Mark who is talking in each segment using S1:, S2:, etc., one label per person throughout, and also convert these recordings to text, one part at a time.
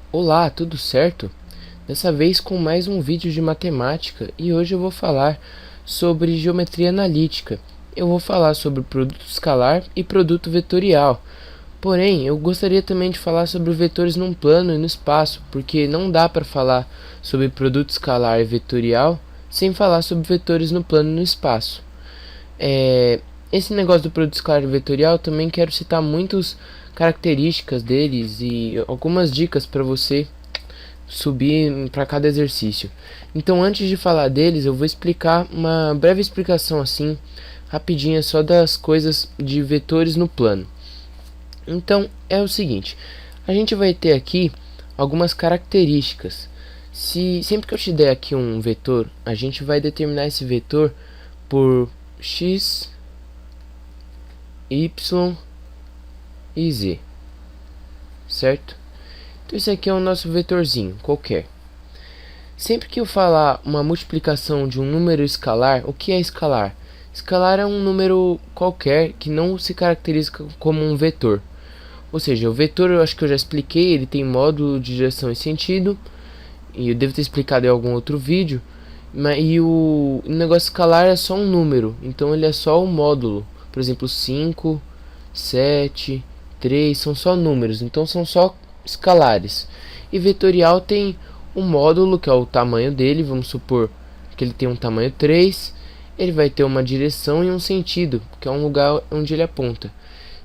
S1: Olá, tudo certo? Dessa vez com mais um vídeo de matemática e hoje eu vou falar sobre geometria analítica. Eu vou falar sobre produto escalar e produto vetorial. Porém, eu gostaria também de falar sobre vetores num plano e no espaço, porque não dá para falar sobre produto escalar e vetorial sem falar sobre vetores no plano e no espaço. Esse negócio do produto escalar e vetorial, também quero citar muitas características deles e algumas dicas para você subir para cada exercício. Então, antes de falar deles, eu vou explicar uma breve explicação assim, rapidinha, só das coisas de vetores no plano. Então, é o seguinte, a gente vai ter aqui algumas características. Sempre que eu te der aqui um vetor, a gente vai determinar esse vetor por x, y e z, certo? Então esse aqui é o nosso vetorzinho qualquer. Sempre que eu falar uma multiplicação de um número escalar, o que é escalar? Escalar é um número qualquer que não se caracteriza como um vetor. Ou seja, o vetor, eu acho que eu já expliquei, ele tem módulo de direção e sentido, e eu devo ter explicado em algum outro vídeo. E o negócio escalar é só um número, então ele é só um módulo. Por exemplo, 5, 7, 3 são só números, então são só escalares. E vetorial tem um módulo, que é o tamanho dele, vamos supor que ele tem um tamanho 3, ele vai ter uma direção e um sentido, que é um lugar onde ele aponta.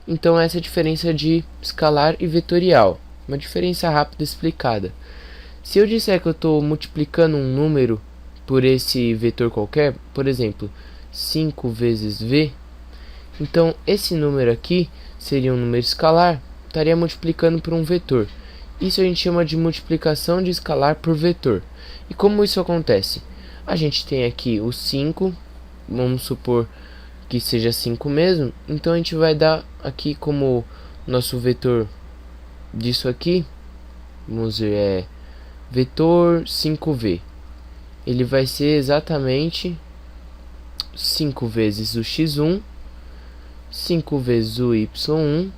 S1: Então essa é a diferença de escalar e vetorial, uma diferença rápida explicada. Se eu disser que eu estou multiplicando um número por esse vetor qualquer, por exemplo, 5 vezes v, então esse número aqui seria um número escalar, estaria multiplicando por um vetor. Isso a gente chama de multiplicação de escalar por vetor. E como isso acontece? A gente tem aqui o 5, vamos supor que seja 5 mesmo, então a gente vai dar aqui como nosso vetor disso aqui, vamos ver, vetor 5v. Ele vai ser exatamente 5 vezes o x1, 5 vezes o y1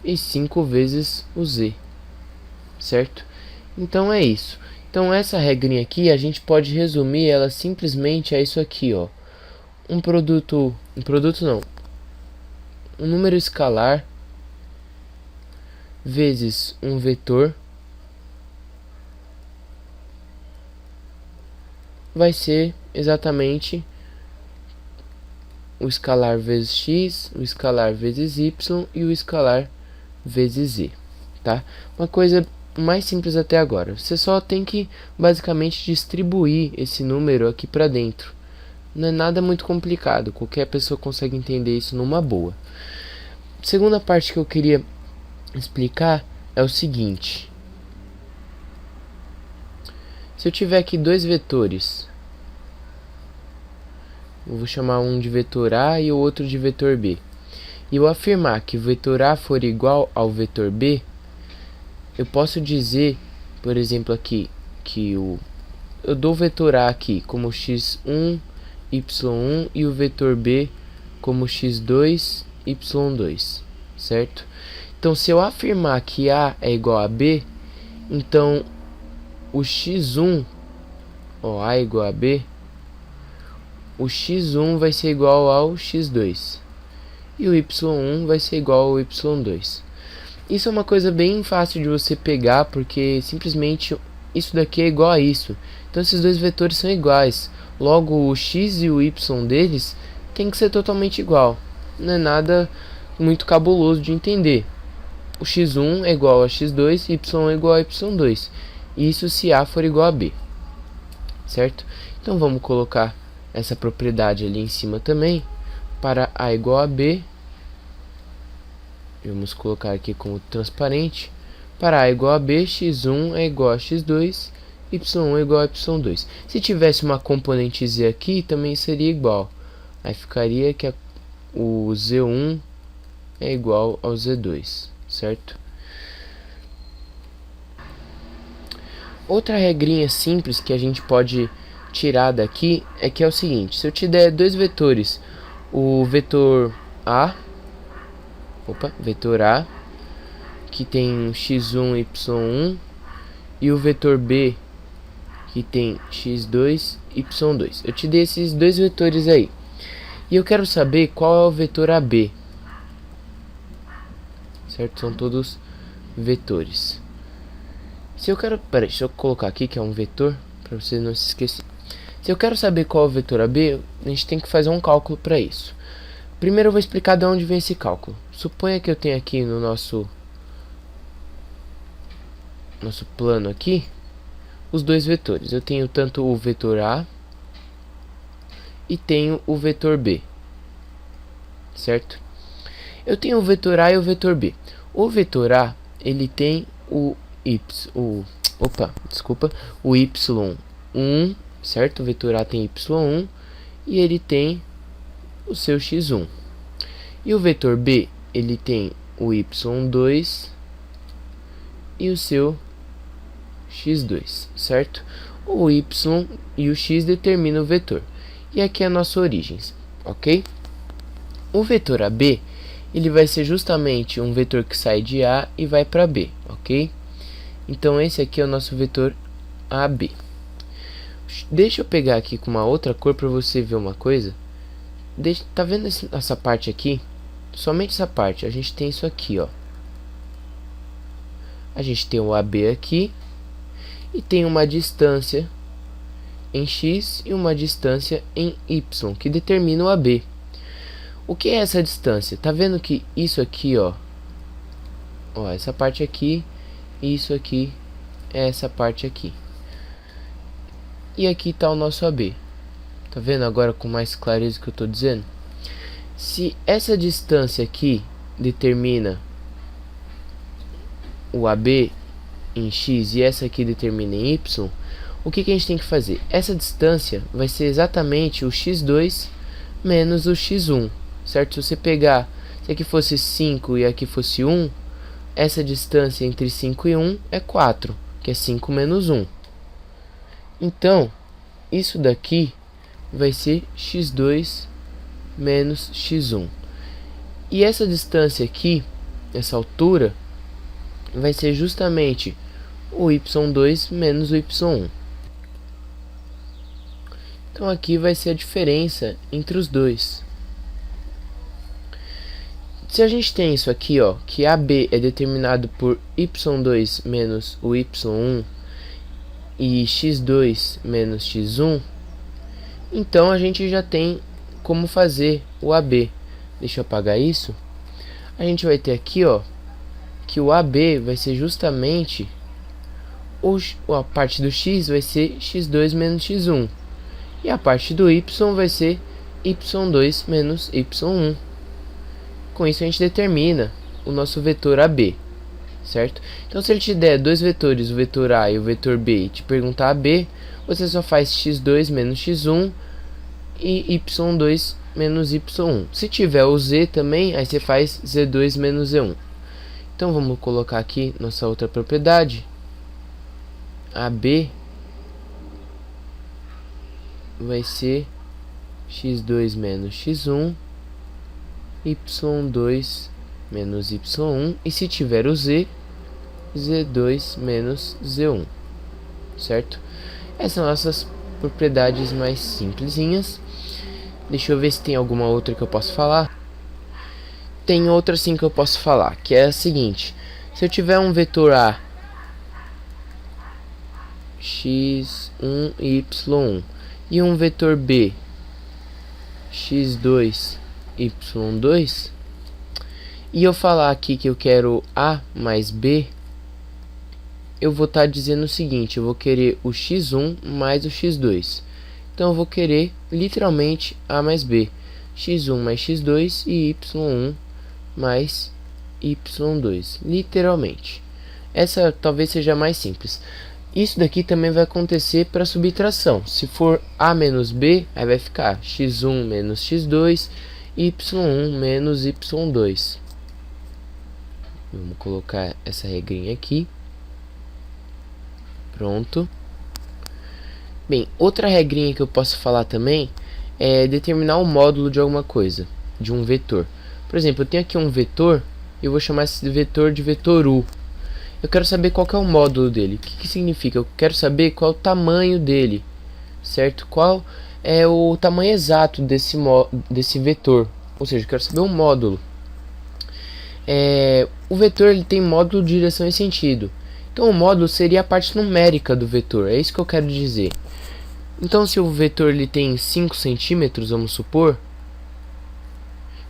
S1: e 5 vezes o z, certo? Então é isso. Então essa regrinha aqui a gente pode resumir ela simplesmente a isso aqui, ó. Um número escalar vezes um vetor vai ser exatamente o escalar vezes x, o escalar vezes y e o escalar vezes z, tá? Uma coisa mais simples até agora. Você só tem que basicamente distribuir esse número aqui para dentro. Não é nada muito complicado, qualquer pessoa consegue entender isso numa boa. Segunda parte que eu queria explicar é o seguinte. Se eu tiver aqui dois vetores, eu vou chamar um de vetor A e o outro de vetor B, e eu afirmar que o vetor A for igual ao vetor B, eu posso dizer, por exemplo aqui, que eu dou o vetor A aqui como x1, y1 e o vetor B como x2, y2, certo? Então, se eu afirmar que A é igual a B, então o x1, ó, A é igual a B, o x1 vai ser igual ao x2 e o y1 vai ser igual ao y2. Isso é uma coisa bem fácil de você pegar, porque simplesmente isso daqui é igual a isso. Então esses dois vetores são iguais, logo o x e o y deles tem que ser totalmente igual. Não é nada muito cabuloso de entender. O x1 é igual a x2 e y é igual a y2. Isso se A for igual a B, certo? Então vamos colocar essa propriedade ali em cima também. Para A igual a B, vamos colocar aqui como transparente. Para A igual a B, x1 é igual a x2, y1 é igual a y2. Se tivesse uma componente z aqui, também seria igual. Aí ficaria que o z1 é igual ao z2, certo? Outra regrinha simples que a gente pode tirar daqui é que é o seguinte: se eu te der dois vetores, o vetor A, que tem x1, y1, e o vetor b, que tem x2, y2. Eu te dei esses dois vetores aí. E eu quero saber qual é o vetor AB. Certo? São todos vetores. Se eu quero... Peraí, deixa eu colocar aqui que é um vetor, para você não se esquecer. Se eu quero saber qual é o vetor AB, a gente tem que fazer um cálculo para isso. Primeiro eu vou explicar de onde vem esse cálculo. Suponha que eu tenho aqui no nosso plano aqui os dois vetores. Eu tenho tanto o vetor A e tenho o vetor B, certo? Eu tenho o vetor A e o vetor B. O vetor A, ele tem o y1, certo? O vetor A tem y1 e ele tem o seu x1. E o vetor B, ele tem o y2 e o seu x2, certo? O y e o x determinam o vetor. E aqui é a nossa origem, ok? O vetor AB, ele vai ser justamente um vetor que sai de A e vai para B, ok? Então esse aqui é o nosso vetor AB. Deixa eu pegar aqui com uma outra cor para você ver uma coisa. Tá vendo essa parte aqui? Somente essa parte. A gente tem isso aqui, ó. A gente tem o AB aqui e tem uma distância em x e uma distância em y que determina o AB. O que é essa distância? Tá vendo que isso aqui, ó, essa parte aqui, e isso aqui é essa parte aqui. E aqui está o nosso AB. Tá vendo agora com mais clareza o que eu estou dizendo? Se essa distância aqui determina o AB em x e essa aqui determina em y, o que a gente tem que fazer? Essa distância vai ser exatamente o x2 menos o x1, certo? Se você pegar, se aqui fosse 5 e aqui fosse 1, essa distância entre 5 e 1 é 4, que é 5 menos 1. Então, isso daqui vai ser x2 menos x1. E essa distância aqui, essa altura, vai ser justamente o y2 menos o y1. Então aqui vai ser a diferença entre os dois. Se a gente tem isso aqui, ó, que AB é determinado por y2 menos o y1 e x2 menos x1, então a gente já tem como fazer o AB. Deixa eu apagar isso. A gente vai ter aqui, ó, que o AB vai ser justamente a parte do x vai ser x2 menos x1 e a parte do y vai ser y2 menos y1. Com isso a gente determina o nosso vetor AB, certo? Então se ele te der dois vetores, o vetor A e o vetor B, e te perguntar AB, você só faz x2 menos x1 e y2 menos y1. Se tiver o z também, aí você faz z2 menos z1. Então vamos colocar aqui nossa outra propriedade. AB vai ser x2 menos x1, y2 menos y1, e se tiver o z, z2 menos z1, certo? Essas são nossas propriedades mais simplesinhas. Deixa eu ver se tem alguma outra que eu posso falar. Tem outra sim que eu posso falar, que é a seguinte: se eu tiver um vetor A x1 e y1 e um vetor B x2 y2, e eu falar aqui que eu quero A mais B, eu vou estar dizendo o seguinte: eu vou querer o x1 mais o x2. Então eu vou querer literalmente A mais B, x1 mais x2 e y1 mais y2, literalmente. Essa talvez seja mais simples. Isso daqui também vai acontecer para subtração. Se for A menos B, aí vai ficar x1 menos x2, y1 menos y2. Vamos colocar essa regrinha aqui. Pronto. Bem, outra regrinha que eu posso falar também é determinar o módulo de alguma coisa, de um vetor. Por exemplo, eu tenho aqui um vetor e eu vou chamar esse vetor de vetor U. Eu quero saber qual que é o módulo dele. O que significa? Eu quero saber qual é o tamanho dele, certo? Qual é o tamanho exato desse vetor, ou seja, eu quero saber o módulo. O vetor ele tem módulo, direção e sentido. Então o módulo seria a parte numérica do vetor, é isso que eu quero dizer. Então se o vetor ele tem 5 centímetros, vamos supor,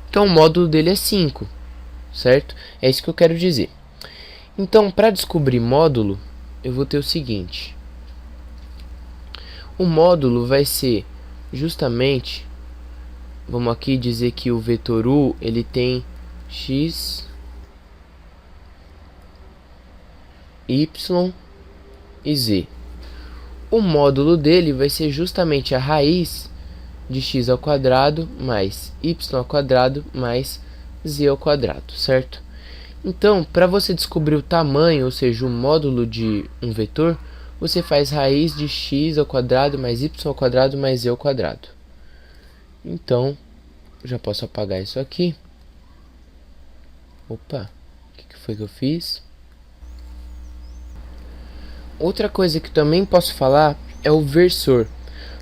S1: então o módulo dele é 5, certo? É isso que eu quero dizer. Então para descobrir módulo, eu vou ter o seguinte. O módulo vai ser justamente, vamos aqui dizer que o vetor U ele tem x, y e z. O módulo dele vai ser justamente a raiz de x ao quadrado mais y ao quadrado mais z ao quadrado, certo? Então, para você descobrir o tamanho, ou seja, o módulo de um vetor, você faz raiz de x ao quadrado mais y ao quadrado mais z ao quadrado. Então, já posso apagar isso aqui. Opa, o que foi que eu fiz? Outra coisa que também posso falar é o versor.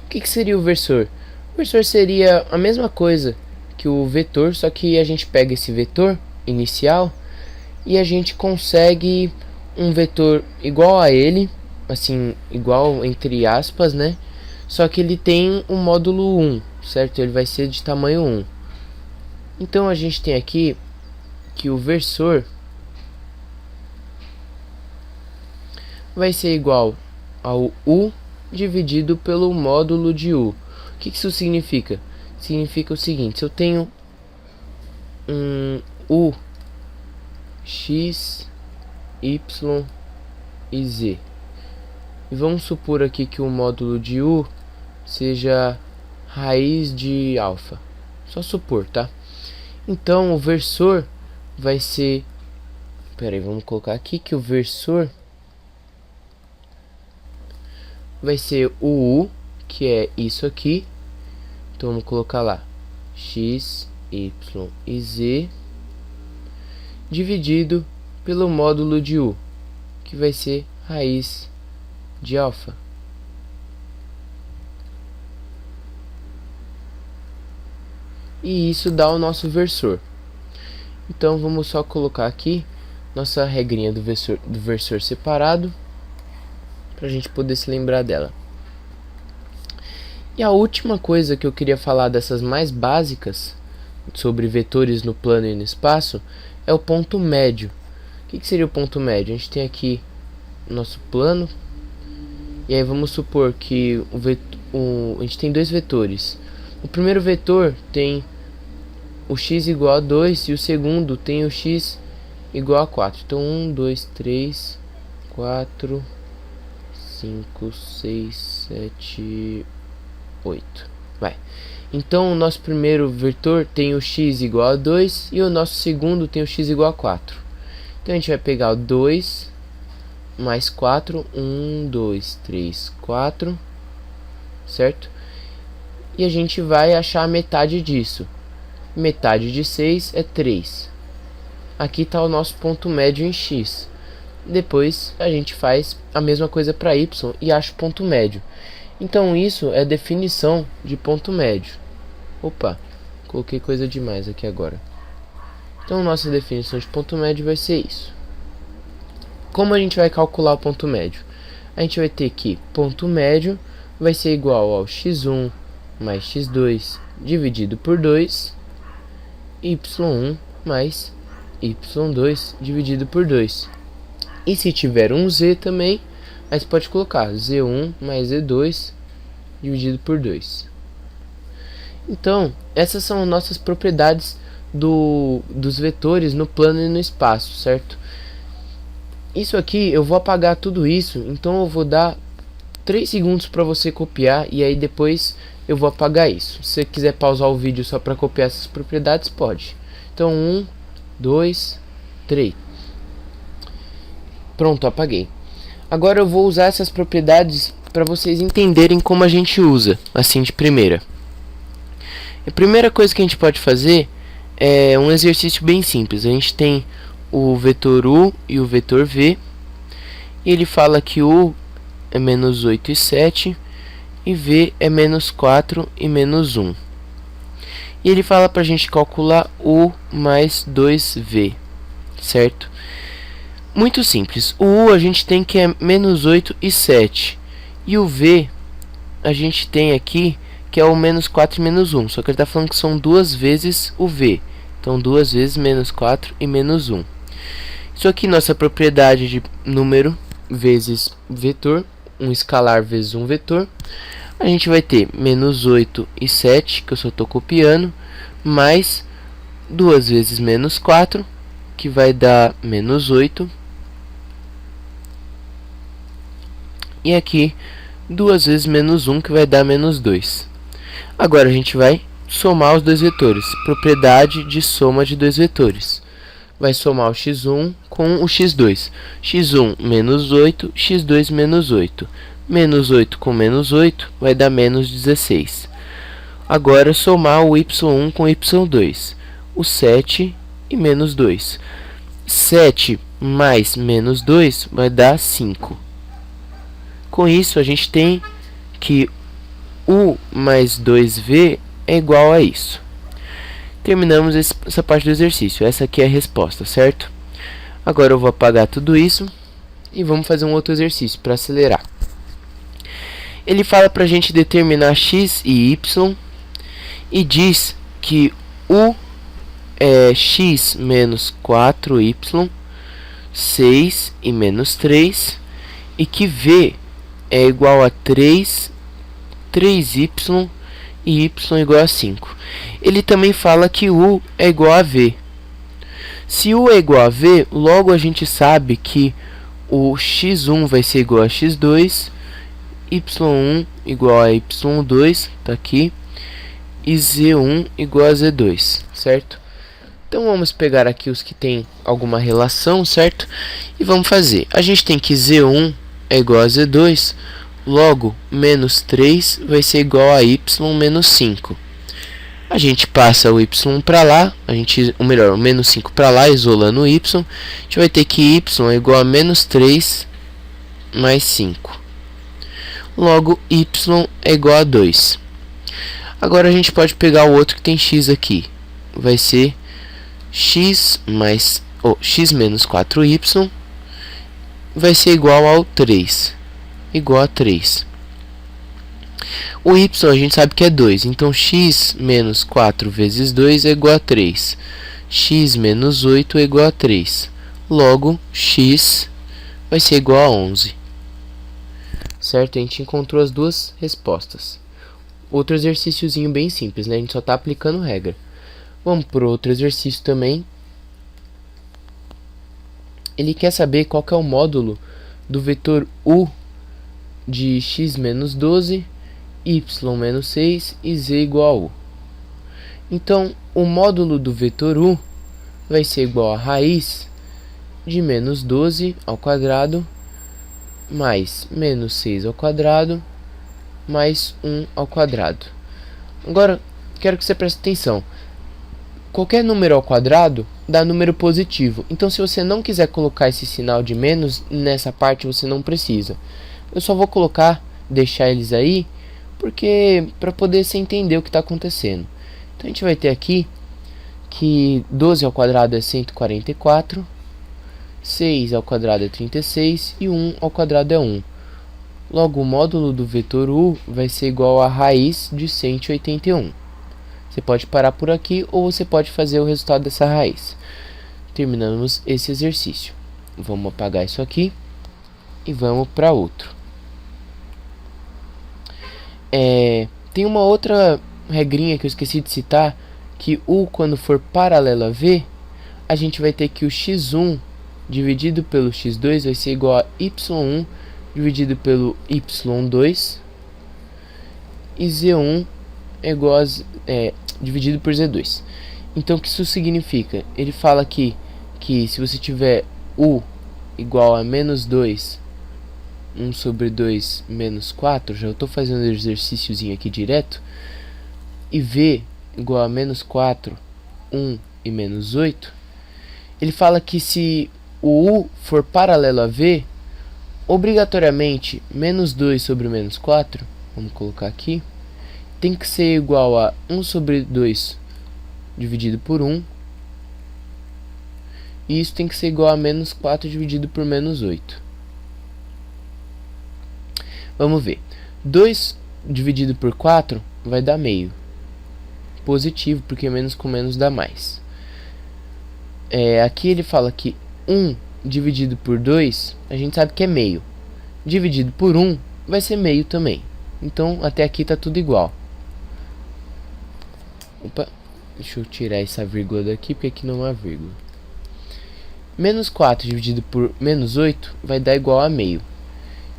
S1: O que seria o versor? O versor seria a mesma coisa que o vetor, só que a gente pega esse vetor inicial e a gente consegue um vetor igual a ele, assim, igual entre aspas, né? Só que ele tem um módulo 1, certo? Ele vai ser de tamanho 1. Então a gente tem aqui que o versor vai ser igual ao U dividido pelo módulo de U. O que isso significa? Significa o seguinte: se eu tenho um U, X, Y e Z, e vamos supor aqui que o módulo de U seja raiz de alfa, só supor, tá? Então o versor vai ser, vamos colocar aqui que o versor vai ser o U, que é isso aqui. Então vamos colocar lá x, y e z dividido pelo módulo de U, que vai ser raiz de alfa. E isso dá o nosso versor. Então vamos só colocar aqui nossa regrinha do versor separado, para a gente poder se lembrar dela. E a última coisa que eu queria falar dessas mais básicas sobre vetores no plano e no espaço é o ponto médio. O que seria o ponto médio? A gente tem aqui o nosso plano, e aí vamos supor que a gente tem dois vetores. O primeiro vetor tem o x igual a 2 e o segundo tem o x igual a 4. Então 1, 2, 3, 4, 5, 6, 7, 8. Vai. Então o nosso primeiro vetor tem o x igual a 2 e o nosso segundo tem o x igual a 4. Então a gente vai pegar o 2 mais 4, 1, 2, 3, 4, certo? E a gente vai achar a metade disso. Metade de 6 é 3. Aqui está o nosso ponto médio em x. Depois a gente faz a mesma coisa para y e acha o ponto médio. Então isso é definição de ponto médio. Opa, coloquei coisa demais aqui agora. Então nossa definição de ponto médio vai ser isso. Como a gente vai calcular o ponto médio? A gente vai ter que ponto médio vai ser igual ao x1 mais x2 dividido por 2, y1 mais y2 dividido por 2. E se tiver um z também, aí você pode colocar z1 mais z2 dividido por 2. Então, essas são nossas propriedades dos vetores no plano e no espaço, certo? Isso aqui, eu vou apagar tudo isso, então eu vou dar 3 segundos para você copiar e aí depois eu vou apagar isso. Se você quiser pausar o vídeo só para copiar essas propriedades, pode. Então 1, 2, 3. Pronto, apaguei. Agora eu vou usar essas propriedades para vocês entenderem como a gente usa, assim de primeira. A primeira coisa que a gente pode fazer é um exercício bem simples. A gente tem o vetor u e o vetor v. E ele fala que u é menos 8 e 7 e v é menos 4 e menos 1. E ele fala para a gente calcular u mais 2v, certo? Muito simples. O u a gente tem que é menos 8 e 7. E o v a gente tem aqui que é o menos 4 e menos 1. Só que ele está falando que são duas vezes o v. Então, duas vezes menos 4 e menos 1. Isso aqui, nossa propriedade de número vezes vetor. Um escalar vezes um vetor. A gente vai ter menos 8 e 7, que eu só estou copiando, mais 2 vezes menos 4, que vai dar menos 8. E aqui, 2 vezes menos 1, que vai dar menos 2. Agora a gente vai somar os dois vetores. Propriedade de soma de dois vetores. Vai somar o x1 com o x2. x1 menos 8, x2 menos 8. Menos 8 com menos 8 vai dar menos 16. Agora somar o y1 com o y2. O 7 e menos 2. 7 mais menos 2 vai dar 5. Com isso, a gente tem que u mais 2v é igual a isso. Terminamos essa parte do exercício. Essa aqui é a resposta, certo? Agora eu vou apagar tudo isso e vamos fazer um outro exercício para acelerar. Ele fala para a gente determinar x e y e diz que u é x menos 4y, 6 e menos 3, e que v é igual a 3, 3y e y igual a 5. Ele também fala que u é igual a v. Se u é igual a v, logo a gente sabe que o x1 vai ser igual a x2, y1 igual a y2, tá aqui, e z1 igual a z2, certo? Então vamos pegar aqui os que tem alguma relação, certo? E vamos fazer. A gente tem que z1 é igual a z2, logo menos 3 vai ser igual a y menos 5. A gente passa o y para lá, o menos 5 para lá, isolando o y. A gente vai ter que y é igual a menos 3 mais 5. Logo, y é igual a 2. Agora a gente pode pegar o outro que tem x aqui. Vai ser x menos 4y vai ser igual ao 3. Igual a 3. O y a gente sabe que é 2. Então, x menos 4 vezes 2 é igual a 3. X menos 8 é igual a 3. Logo, x vai ser igual a 11. Certo? A gente encontrou as duas respostas. Outro exercíciozinho bem simples, né? A gente só está aplicando regra. Vamos para outro exercício também. Ele quer saber qual que é o módulo do vetor u de x menos 12, y menos 6 e z igual a u. Então, o módulo do vetor u vai ser igual a raiz de menos 12 ao quadrado mais menos 6 ao quadrado mais 1 ao quadrado. Agora, quero que você preste atenção. Qualquer número ao quadrado dá número positivo. Então, se você não quiser colocar esse sinal de menos nessa parte, você não precisa. Eu só vou deixar eles aí, porque para poder você entender o que está acontecendo. Então, a gente vai ter aqui que 12 ao quadrado é 144, 6 ao quadrado é 36 e 1 ao quadrado é 1. Logo, o módulo do vetor u vai ser igual a raiz de 181. Você pode parar por aqui ou você pode fazer o resultado dessa raiz. Terminamos esse exercício. Vamos apagar isso aqui e vamos para outro. Tem uma outra regrinha que eu esqueci de citar, que u, quando for paralelo a v, a gente vai ter que o x1 dividido pelo x2 vai ser igual a y1 dividido pelo y2 e z1 é igual a dividido por z2. Então, o que isso significa? Ele fala aqui que se você tiver u igual a menos 2, 1 sobre 2 menos 4, já estou fazendo um exercíciozinho aqui direto, e v igual a menos 4, 1 e menos 8, ele fala que se o U for paralelo a V, obrigatoriamente menos 2 sobre menos 4, vamos colocar aqui, tem que ser igual a 1 sobre 2 dividido por 1, e isso tem que ser igual a menos 4 dividido por menos 8. Vamos ver. 2 dividido por 4 vai dar meio. Positivo, porque menos com menos dá mais. Aqui ele fala que 1 dividido por 2, a gente sabe que é meio. Dividido por 1 vai ser meio também. Então até aqui está tudo igual. Opa, deixa eu tirar essa vírgula daqui, porque aqui não há vírgula. Menos 4 dividido por menos 8 vai dar igual a meio.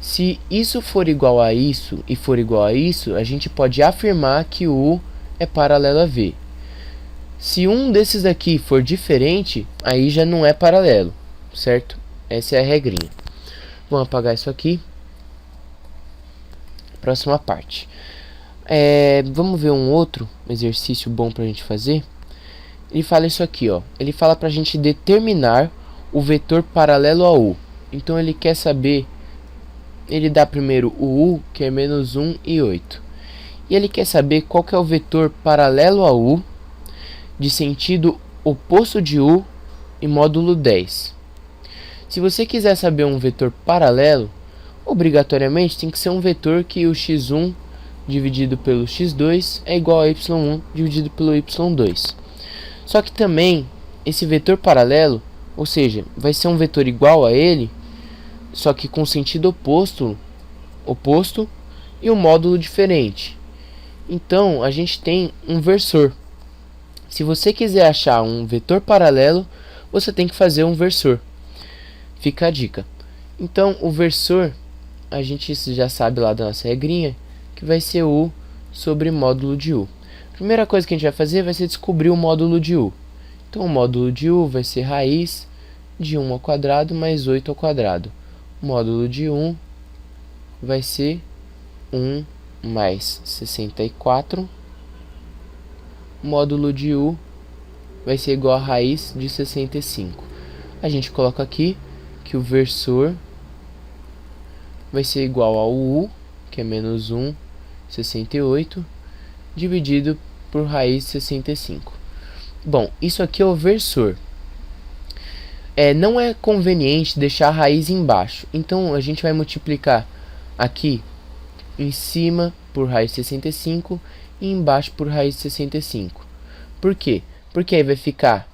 S1: Se isso for igual a isso e for igual a isso, a gente pode afirmar que o U é paralelo a V. Se um desses daqui for diferente, aí já não é paralelo, certo? Essa é a regrinha. Vamos apagar isso aqui. Próxima parte. Vamos ver um outro exercício bom para a gente fazer. Ele fala isso aqui, ó. Ele fala para a gente determinar o vetor paralelo a U. Então ele quer saber, ele dá primeiro o U, que é menos 1 e 8. E ele quer saber qual que é o vetor paralelo a U, de sentido oposto de U e módulo 10. Se você quiser saber um vetor paralelo, obrigatoriamente tem que ser um vetor que o x1 dividido pelo x2 é igual a y1 dividido pelo y2. Só que também esse vetor paralelo, ou seja, vai ser um vetor igual a ele, só que com sentido oposto e um módulo diferente. Então a gente tem um versor. Se você quiser achar um vetor paralelo, você tem que fazer um versor. Fica a dica. Então o versor, a gente já sabe lá da nossa regrinha, que vai ser U sobre módulo de U. A primeira coisa que a gente vai fazer vai ser descobrir o módulo de U. Então o módulo de U vai ser raiz de 1 ao quadrado mais 8 ao quadrado. O módulo de 1 vai ser 1 mais 64. O módulo de U vai ser igual a raiz de 65. A gente coloca aqui que o versor vai ser igual ao U, que é menos 1, 68, dividido por raiz de 65. Bom, isso aqui é o versor. Não é conveniente deixar a raiz embaixo. Então a gente vai multiplicar aqui em cima por raiz de 65 e embaixo por raiz de 65. Por quê? Porque aí vai ficar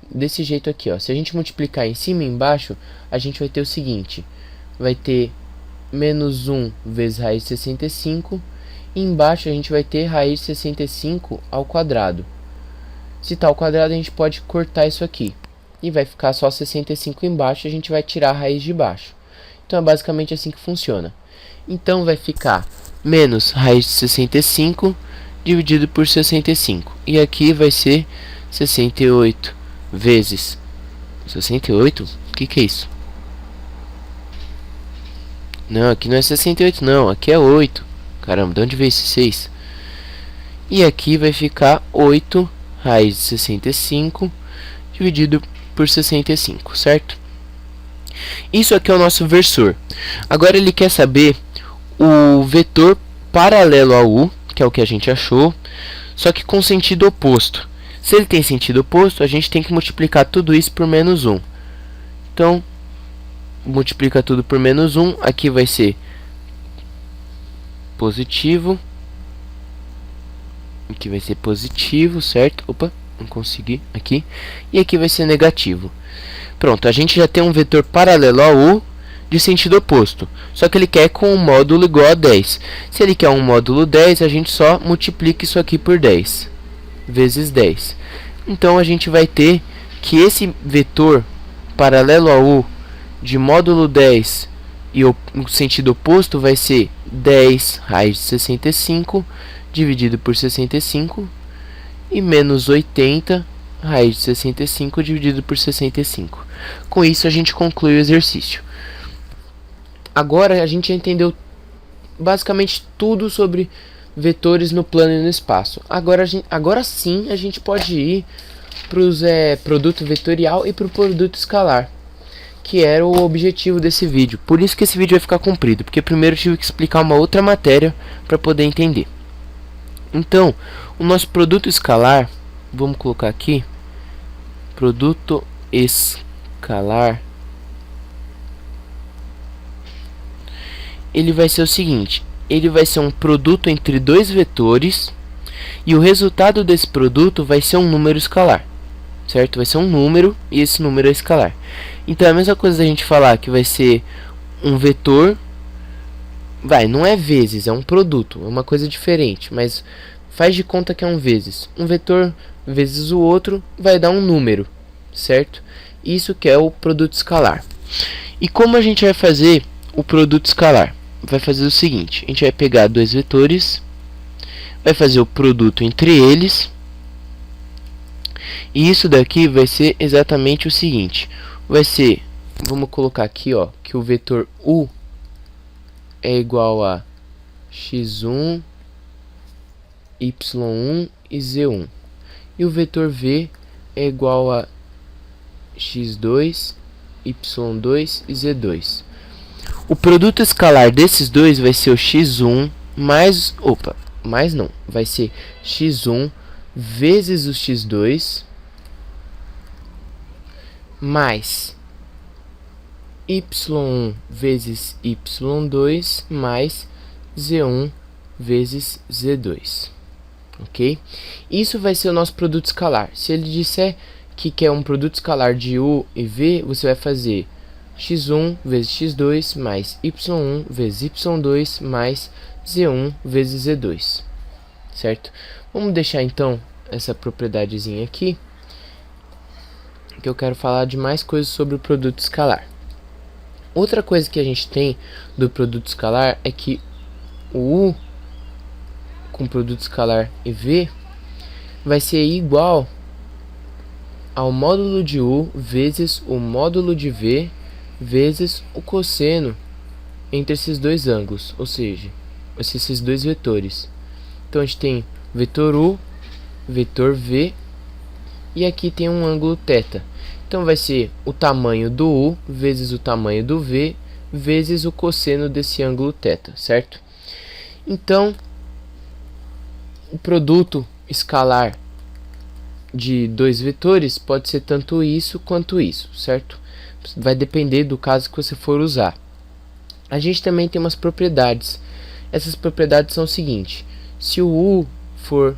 S1: desse jeito aqui, ó. Se a gente multiplicar em cima e embaixo, a gente vai ter o seguinte: vai ter menos 1 vezes raiz de 65, e embaixo a gente vai ter raiz de 65 ao quadrado. Se está ao quadrado, a gente pode cortar isso aqui e vai ficar só 65 embaixo, e a gente vai tirar a raiz de baixo. Então é basicamente assim que funciona. Então vai ficar menos raiz de 65 dividido por 65. E aqui vai ser 68 vezes 68? O que é isso? Não, aqui não é 68 não, aqui é 8. Caramba, de onde veio esse 6? E aqui vai ficar 8 raiz de 65 dividido por 65, certo? Isso aqui é o nosso versor. Agora ele quer saber o vetor paralelo a U, que é o que a gente achou, só que com sentido oposto. Se ele tem sentido oposto, a gente tem que multiplicar tudo isso por menos 1. Então, multiplica tudo por menos 1. Aqui vai ser positivo. Aqui vai ser positivo, certo? Opa, não consegui aqui. E aqui vai ser negativo. Pronto, a gente já tem um vetor paralelo a U de sentido oposto. Só que ele quer com um módulo igual a 10. Se ele quer um módulo 10, a gente só multiplica isso aqui por 10. Vezes 10. Então a gente vai ter que esse vetor paralelo a U de módulo 10 e o sentido oposto vai ser 10 raiz de 65 dividido por 65 e menos 80 raiz de 65 dividido por 65. Com isso a gente conclui o exercício. Agora a gente já entendeu basicamente tudo sobre vetores no plano e no espaço. Agora sim a gente pode ir para os produto vetorial e para o produto escalar, que era o objetivo desse vídeo. Por isso que esse vídeo vai ficar comprido, porque primeiro eu tive que explicar uma outra matéria para poder entender. Então, o nosso produto escalar, vamos colocar aqui, produto escalar, ele vai ser o seguinte: ele vai ser um produto entre dois vetores e o resultado desse produto vai ser um número escalar, certo? Vai ser um número e esse número é escalar. Então é a mesma coisa da gente falar que vai ser um vetor, não é vezes, é um produto, é uma coisa diferente, mas faz de conta que é um vezes. Um vetor vezes o outro vai dar um número, certo? Isso que é o produto escalar. E como a gente vai fazer o produto escalar? Vai fazer o seguinte: a gente vai pegar dois vetores, vai fazer o produto entre eles, e isso daqui vai ser exatamente o seguinte: vai ser, vamos colocar aqui, ó, que o vetor u é igual a x1, y1 e z1, e o vetor v é igual a x2, y2 e z2. O produto escalar desses dois vai ser o x1 mais, vai ser x1 vezes o x2 mais y1 vezes y2 mais z1 vezes z2, ok? Isso vai ser o nosso produto escalar. Se ele disser que quer um produto escalar de u e v, você vai fazer x1 vezes x2 mais y1 vezes y2 mais z1 vezes z2, certo? Vamos deixar então essa propriedadezinha aqui, que eu quero falar de mais coisas sobre o produto escalar. Outra coisa que a gente tem do produto escalar é que o u com produto escalar e v vai ser igual ao módulo de u vezes o módulo de v vezes o cosseno entre esses dois ângulos, ou seja, esses dois vetores. Então a gente tem vetor u, vetor v, e aqui tem um ângulo θ. Então vai ser o tamanho do u vezes o tamanho do v vezes o cosseno desse ângulo θ, certo? Então o produto escalar de dois vetores pode ser tanto isso quanto isso, certo? Vai depender do caso que você for usar. A gente também tem umas propriedades. Essas propriedades são o seguinte: se o u for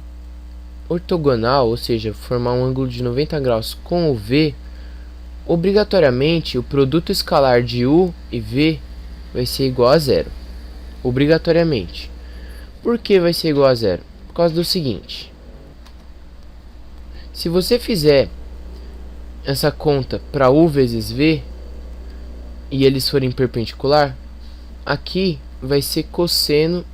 S1: ortogonal, ou seja, formar um ângulo de 90 graus com o v, obrigatoriamente o produto escalar de u e v vai ser igual a zero. Obrigatoriamente. Por que vai ser igual a zero? Por causa do seguinte: se você fizer essa conta para u vezes v e eles forem perpendicular, aqui vai ser cosseno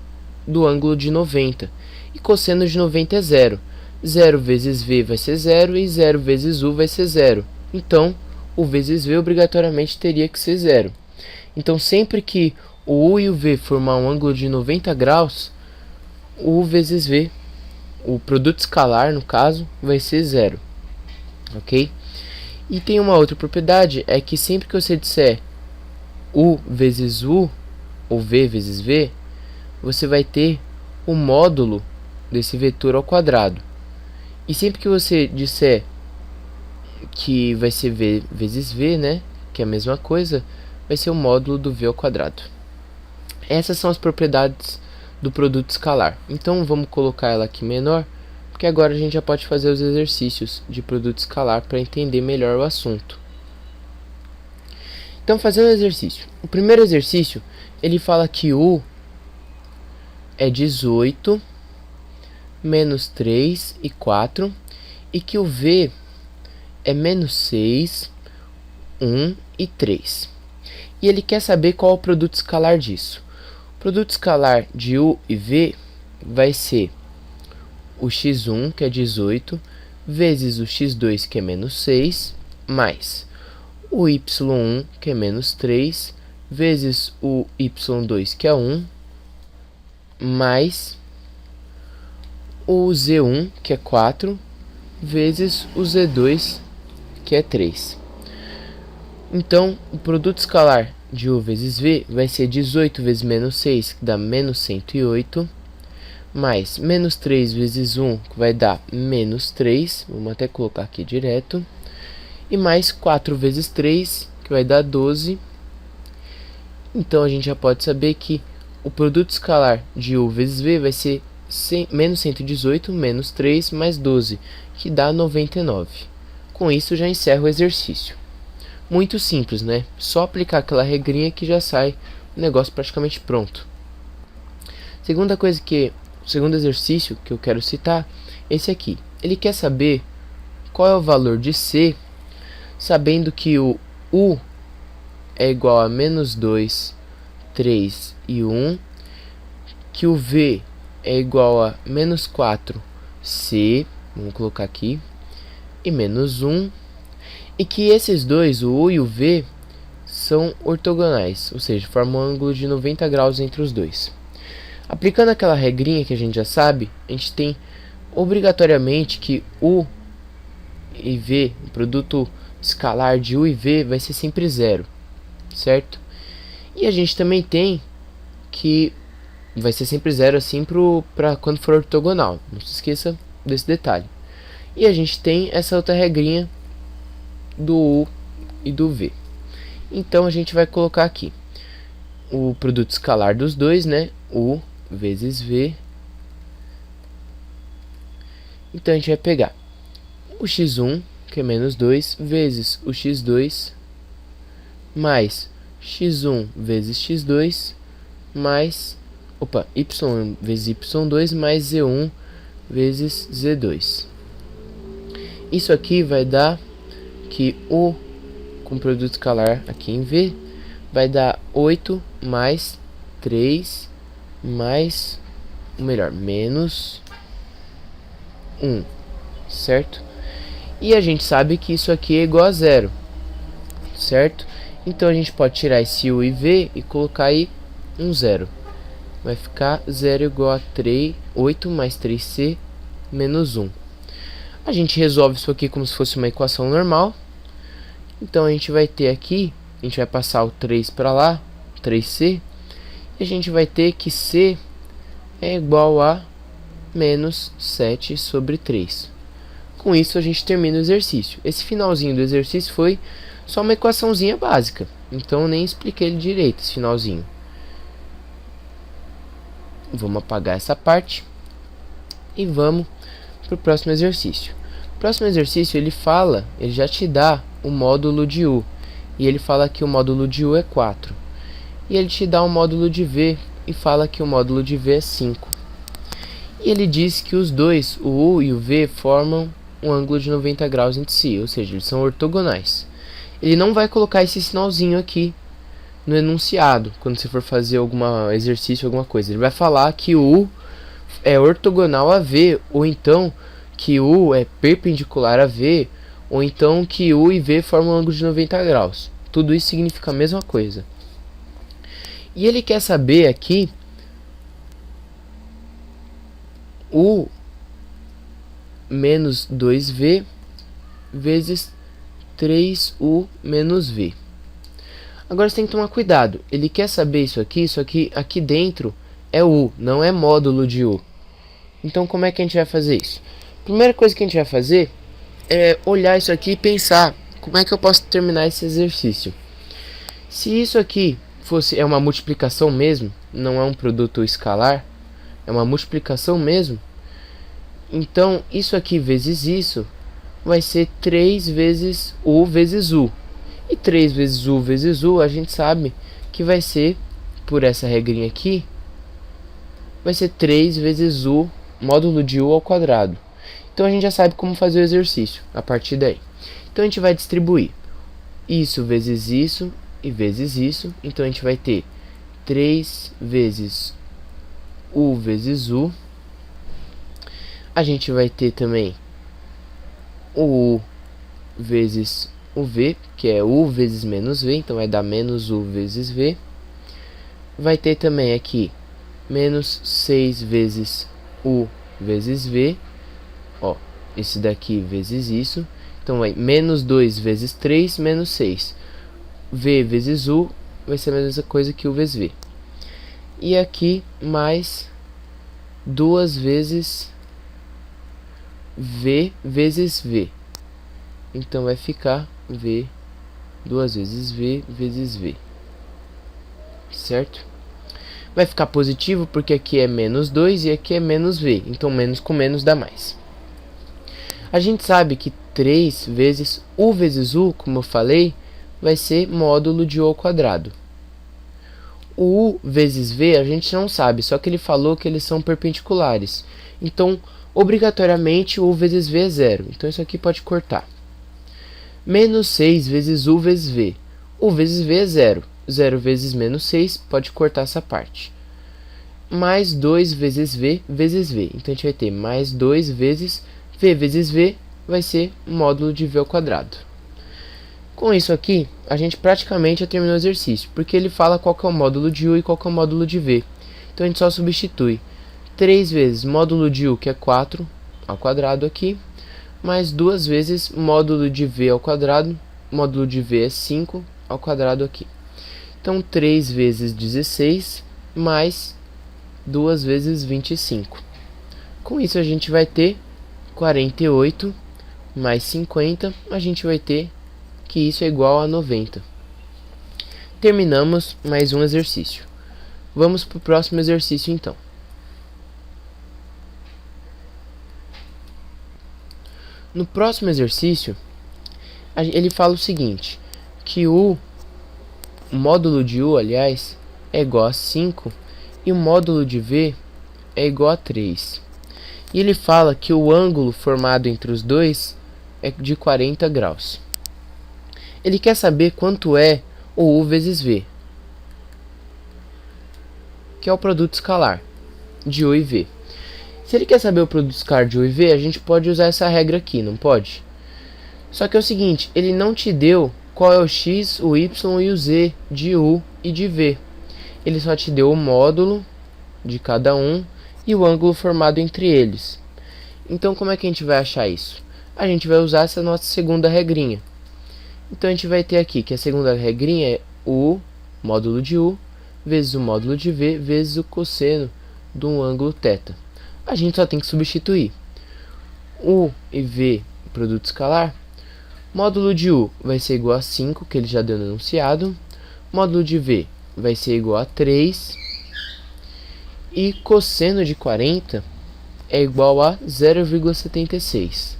S1: do ângulo de 90. E cosseno de 90 é zero. 0 vezes v vai ser 0 e 0 vezes u vai ser 0. Então, o vezes v obrigatoriamente teria que ser 0. Então, sempre que o u e o v formar um ângulo de 90 graus, o u vezes v, o produto escalar no caso, vai ser 0. Ok? E tem uma outra propriedade, é que sempre que você disser u vezes u, ou v vezes v, você vai ter o módulo desse vetor ao quadrado. E sempre que você disser que vai ser v vezes v, né, que é a mesma coisa, vai ser o módulo do v ao quadrado. Essas são as propriedades do produto escalar. Então vamos colocar ela aqui menor, porque agora a gente já pode fazer os exercícios de produto escalar para entender melhor o assunto. Então, fazendo o exercício. O primeiro exercício, ele fala que u é 18, menos 3 e 4, e que o v é menos 6, 1 e 3. E ele quer saber qual é o produto escalar disso. O produto escalar de u e v vai ser o x1, que é 18, vezes o x2, que é menos 6, mais o y1, que é menos 3, vezes o y2, que é 1, mais o z1, que é 4, vezes o Z2, que é 3. Então, o produto escalar de U vezes V vai ser 18 vezes menos 6, que dá menos 108, mais menos 3 vezes 1, que vai dar menos 3, vamos até colocar aqui direto, e mais 4 vezes 3, que vai dar 12. Então, a gente já pode saber que o produto escalar de U vezes V vai ser menos 118, menos 3, mais 12, que dá 99. Com isso, já encerro o exercício. Muito simples, né? Só aplicar aquela regrinha que já sai o negócio praticamente pronto. Segundo exercício que eu quero citar, esse aqui. Ele quer saber qual é o valor de C, sabendo que o U é igual a menos 2, 3 e 1, que o V é igual a menos 4, C, vamos colocar aqui, e menos 1, e que esses dois, o U e o V, são ortogonais, ou seja, formam um ângulo de 90 graus entre os dois. Aplicando aquela regrinha que a gente já sabe, a gente tem obrigatoriamente que U e V, o produto escalar de U e V, vai ser sempre zero, certo? E a gente também tem que vai ser sempre zero assim para quando for ortogonal, não se esqueça desse detalhe. E a gente tem essa outra regrinha do U e do V. Então a gente vai colocar aqui o produto escalar dos dois, né? U vezes V. Então a gente vai pegar o x1, que é menos 2, vezes o x2, mais x1 vezes x2, mais y1 vezes y2, mais z1 vezes z2. Isso aqui vai dar que U com produto escalar aqui em V vai dar 8 mais 3 mais, menos 1, certo? E a gente sabe que isso aqui é igual a zero, certo? Então a gente pode tirar esse U e V e colocar aí um zero. Vai ficar 0 igual a 8 mais 3C menos 1. A gente resolve isso aqui como se fosse uma equação normal. Então a gente vai ter aqui, a gente vai passar o 3 para lá, 3C, e a gente vai ter que C é igual a menos 7 sobre 3. Com isso a gente termina o exercício. Esse finalzinho do exercício foi só uma equaçãozinha básica, então eu nem expliquei ele direito, esse finalzinho. Vamos apagar essa parte e vamos para o próximo exercício. O próximo exercício ele já te dá o módulo de U, e ele fala que o módulo de U é 4. E ele te dá o módulo de V e fala que o módulo de V é 5. E ele diz que os dois, o U e o V, formam um ângulo de 90 graus entre si, ou seja, eles são ortogonais. Ele não vai colocar esse sinalzinho aqui no enunciado, quando você for fazer algum exercício, alguma coisa. Ele vai falar que o U é ortogonal a V, ou então que U é perpendicular a V, ou então que U e V formam um ângulo de 90 graus. Tudo isso significa a mesma coisa. E ele quer saber aqui U menos 2V vezes 3U menos V. Agora você tem que tomar cuidado. Ele quer saber isso aqui dentro é U, não é módulo de U. Então como é que a gente vai fazer isso? Primeira coisa que a gente vai fazer é olhar isso aqui e pensar como é que eu posso terminar esse exercício. Se isso aqui é uma multiplicação mesmo, não é um produto escalar, é uma multiplicação mesmo, então isso aqui vezes isso vai ser 3 vezes U vezes U. E 3 vezes U vezes U a gente sabe que vai ser, por essa regrinha aqui, vai ser 3 vezes U módulo de U ao quadrado. Então a gente já sabe como fazer o exercício a partir daí. Então a gente vai distribuir isso vezes isso e vezes isso. Então a gente vai ter 3 vezes U vezes U. A gente vai ter também o U vezes o V, que é U vezes menos V, então vai dar menos U vezes V. Vai ter também aqui menos 6 vezes U vezes V. Ó, esse daqui vezes isso. Então vai menos 2 vezes 3 menos 6. V vezes U vai ser a mesma coisa que U vezes V. E aqui mais 2 vezes V vezes V. Então vai ficar V 2 vezes V vezes V. Certo? Vai ficar positivo porque aqui é menos 2 e aqui é menos V. Então menos com menos dá mais. A gente sabe que 3 vezes U vezes U, como eu falei, vai ser módulo de U ao quadrado. O U vezes V a gente não sabe, só que ele falou que eles são perpendiculares. Então, obrigatoriamente, U vezes V é zero. Então, isso aqui pode cortar. Menos 6 vezes U vezes V. U vezes V é zero. 0 vezes menos 6 pode cortar essa parte. Mais 2 vezes V vezes V. Então, a gente vai ter mais 2 vezes V vezes V vai ser módulo de V ao quadrado. Com isso aqui, a gente praticamente já terminou o exercício, porque ele fala qual que é o módulo de U e qual que é o módulo de V. Então a gente só substitui 3 vezes módulo de U, que é 4 ao quadrado aqui, mais 2 vezes módulo de V ao quadrado, módulo de V é 5 ao quadrado aqui. Então 3 vezes 16 mais 2 vezes 25. Com isso a gente vai ter 48 mais 50, a gente vai ter que isso é igual a 90. Terminamos mais um exercício. Vamos para o próximo exercício então. No próximo exercício, ele fala o seguinte, que o módulo de U, aliás, é igual a 5 e o módulo de V é igual a 3. E ele fala que o ângulo formado entre os dois é de 40 graus. Ele quer saber quanto é o U vezes V, que é o produto escalar de U e V. Se ele quer saber o produto escalar de U e V, a gente pode usar essa regra aqui, não pode? Só que é o seguinte, ele não te deu qual é o X, o Y e o Z de U e de V. Ele só te deu o módulo de cada um e o ângulo formado entre eles. Então como é que a gente vai achar isso? A gente vai usar essa nossa segunda regrinha. Então a gente vai ter aqui que a segunda regrinha é o módulo de U vezes o módulo de V vezes o cosseno de um ângulo θ. A gente só tem que substituir U e V, produto escalar. Módulo de U vai ser igual a 5, que ele já deu no enunciado. Módulo de V vai ser igual a 3. E cosseno de 40 é igual a 0,76.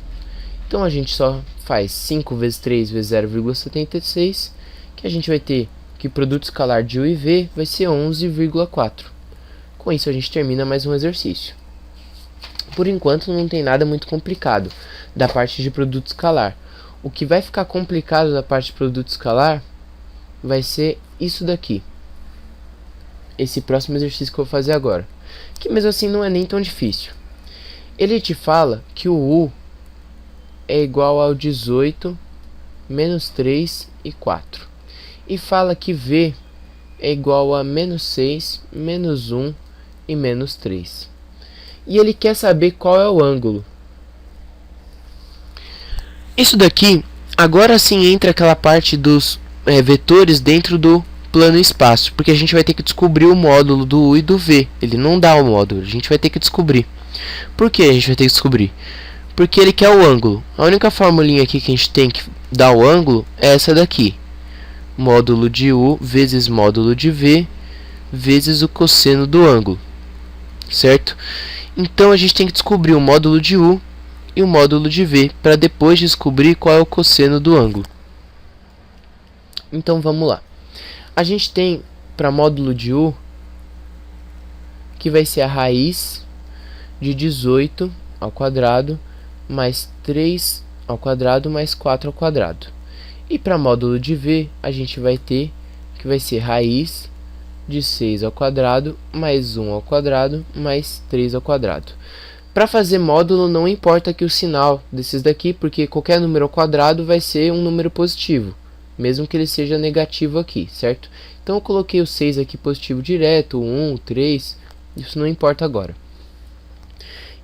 S1: Então a gente só faz 5 vezes 3 vezes 0,76, que a gente vai ter que o produto escalar de U e V vai ser 11,4. Com isso a gente termina mais um exercício. Por enquanto não tem nada muito complicado da parte de produto escalar. O que vai ficar complicado da parte de produto escalar vai ser isso daqui. Esse próximo exercício que eu vou fazer agora. Que mesmo assim não é nem tão difícil. Ele te fala que o U é igual ao 18 menos 3 e 4. E fala que V é igual a menos 6, menos 1 e menos 3. E ele quer saber qual é o ângulo. Isso daqui, agora sim entra aquela parte dos vetores dentro do plano espaço, porque a gente vai ter que descobrir o módulo do U e do V. Ele não dá o módulo, a gente vai ter que descobrir. Por que a gente vai ter que descobrir? Porque ele quer o ângulo. A única formulinha aqui que a gente tem que dar o ângulo é essa daqui. Módulo de U vezes módulo de V vezes o cosseno do ângulo. Certo? Então a gente tem que descobrir o módulo de U e o módulo de V para depois descobrir qual é o cosseno do ângulo. Então vamos lá. A gente tem para módulo de U que vai ser a raiz de 18 ao quadrado mais 3 ao quadrado mais 4 ao quadrado. E para módulo de V a gente vai ter que vai ser raiz de 6 ao quadrado mais 1 ao quadrado mais 3 ao quadrado. Para fazer módulo não importa aqui o sinal desses daqui, porque qualquer número ao quadrado vai ser um número positivo, mesmo que ele seja negativo aqui, certo? Então eu coloquei o 6 aqui positivo direto, o 1, o 3, isso não importa agora.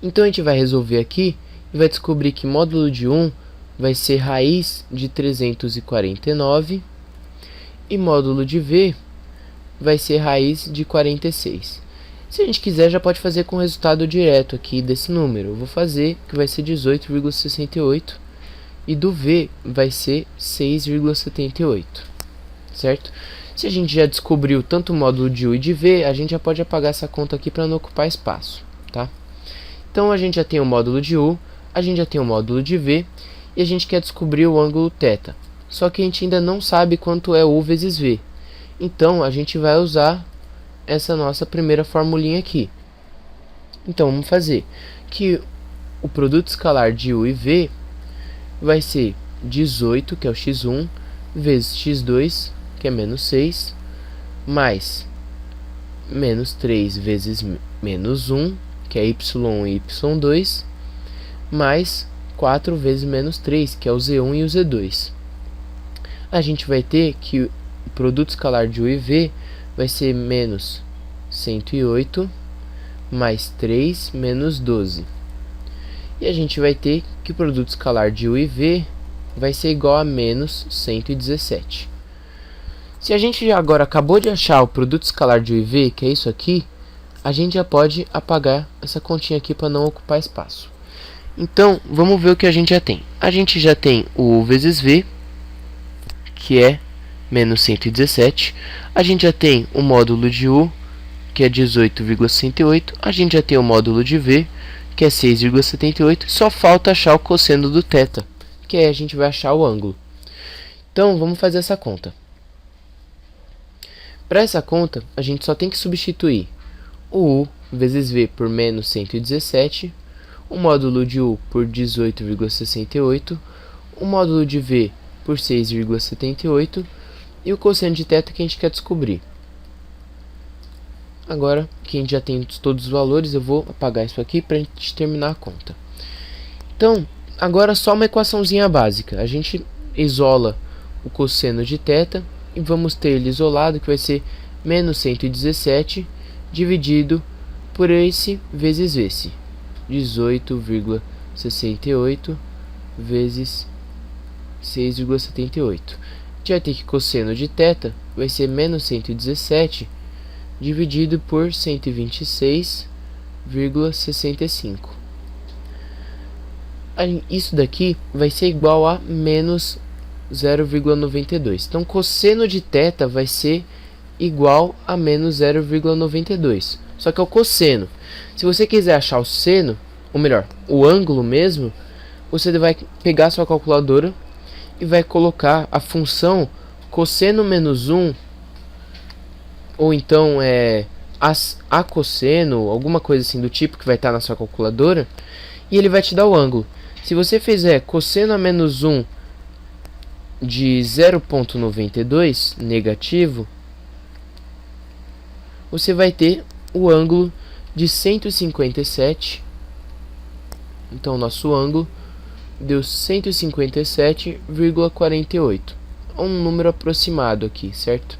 S1: Então a gente vai resolver aqui e e vai descobrir que módulo de 1 vai ser raiz de 349 e módulo de V vai ser raiz de 46. Se a gente quiser, já pode fazer com o resultado direto aqui desse número. Eu vou fazer, que vai ser 18,68 e do V vai ser 6,78, certo? Se a gente já descobriu tanto o módulo de U e de V, a gente já pode apagar essa conta aqui para não ocupar espaço, tá? Então a gente já tem o módulo de U, a gente já tem o módulo de V e a gente quer descobrir o ângulo θ. Só que a gente ainda não sabe quanto é U vezes V. Então a gente vai usar essa nossa primeira formulinha aqui. Então vamos fazer que o produto escalar de U e V vai ser 18, que é o x1, vezes x2, que é menos 6, mais menos 3 vezes menos 1, que é y1 e y2, mais 4 vezes menos 3, que é o z1 e o z2. A gente vai ter que o produto escalar de U e V vai ser menos 108 mais 3 menos 12. E a gente vai ter que o produto escalar de U e V vai ser igual a menos 117. Se a gente já agora acabou de achar o produto escalar de U e V, que é isso aqui, a gente já pode apagar essa continha aqui para não ocupar espaço. Então, vamos ver o que a gente já tem. A gente já tem o U vezes V, que é menos 117. A gente já tem o módulo de U, que é 18,68. A gente já tem o módulo de V, que é 6,78. Só falta achar o cosseno do θ, que aí a gente vai achar o ângulo. Então, vamos fazer essa conta. Para essa conta, a gente só tem que substituir o U vezes V por menos 117, o módulo de U por 18,68, o módulo de V por 6,78 e o cosseno de θ que a gente quer descobrir. Agora que a gente já tem todos os valores, eu vou apagar isso aqui para a gente terminar a conta. Então, agora só uma equaçãozinha básica. A gente isola o cosseno de θ e vamos ter ele isolado, que vai ser menos 117 dividido por esse vezes esse. 18,68 vezes 6,78. A gente vai ter que cosseno de θ vai ser menos 117 dividido por 126,65. Isso daqui vai ser igual a menos 0,92. Então, cosseno de θ vai ser igual a menos 0,92. Só que é o cosseno. Se você quiser achar o seno, ou melhor, o ângulo mesmo, você vai pegar a sua calculadora e vai colocar a função cosseno menos 1, ou então a cosseno, alguma coisa assim do tipo que vai estar na sua calculadora, e ele vai te dar o ângulo. Se você fizer cosseno a menos 1 de 0,92 negativo, você vai ter o ângulo de 157. Então, nosso ângulo deu 157,48. Um número aproximado aqui, certo?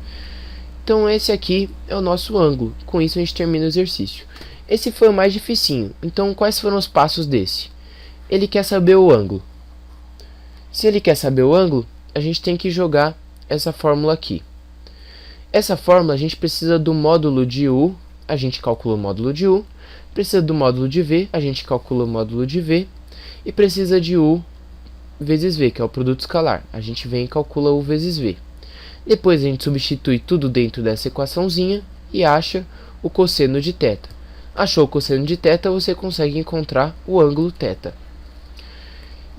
S1: Então, esse aqui é o nosso ângulo. Com isso, a gente termina o exercício. Esse foi o mais dificinho. Então, quais foram os passos desse? Ele quer saber o ângulo. Se ele quer saber o ângulo, a gente tem que jogar essa fórmula aqui. Essa fórmula, a gente precisa do módulo de U, a gente calcula o módulo de U. Precisa do módulo de V, a gente calcula o módulo de V. E precisa de U vezes V, que é o produto escalar. A gente vem e calcula U vezes V. Depois a gente substitui tudo dentro dessa equaçãozinha e acha o cosseno de θ. Achou o cosseno de θ, você consegue encontrar o ângulo θ.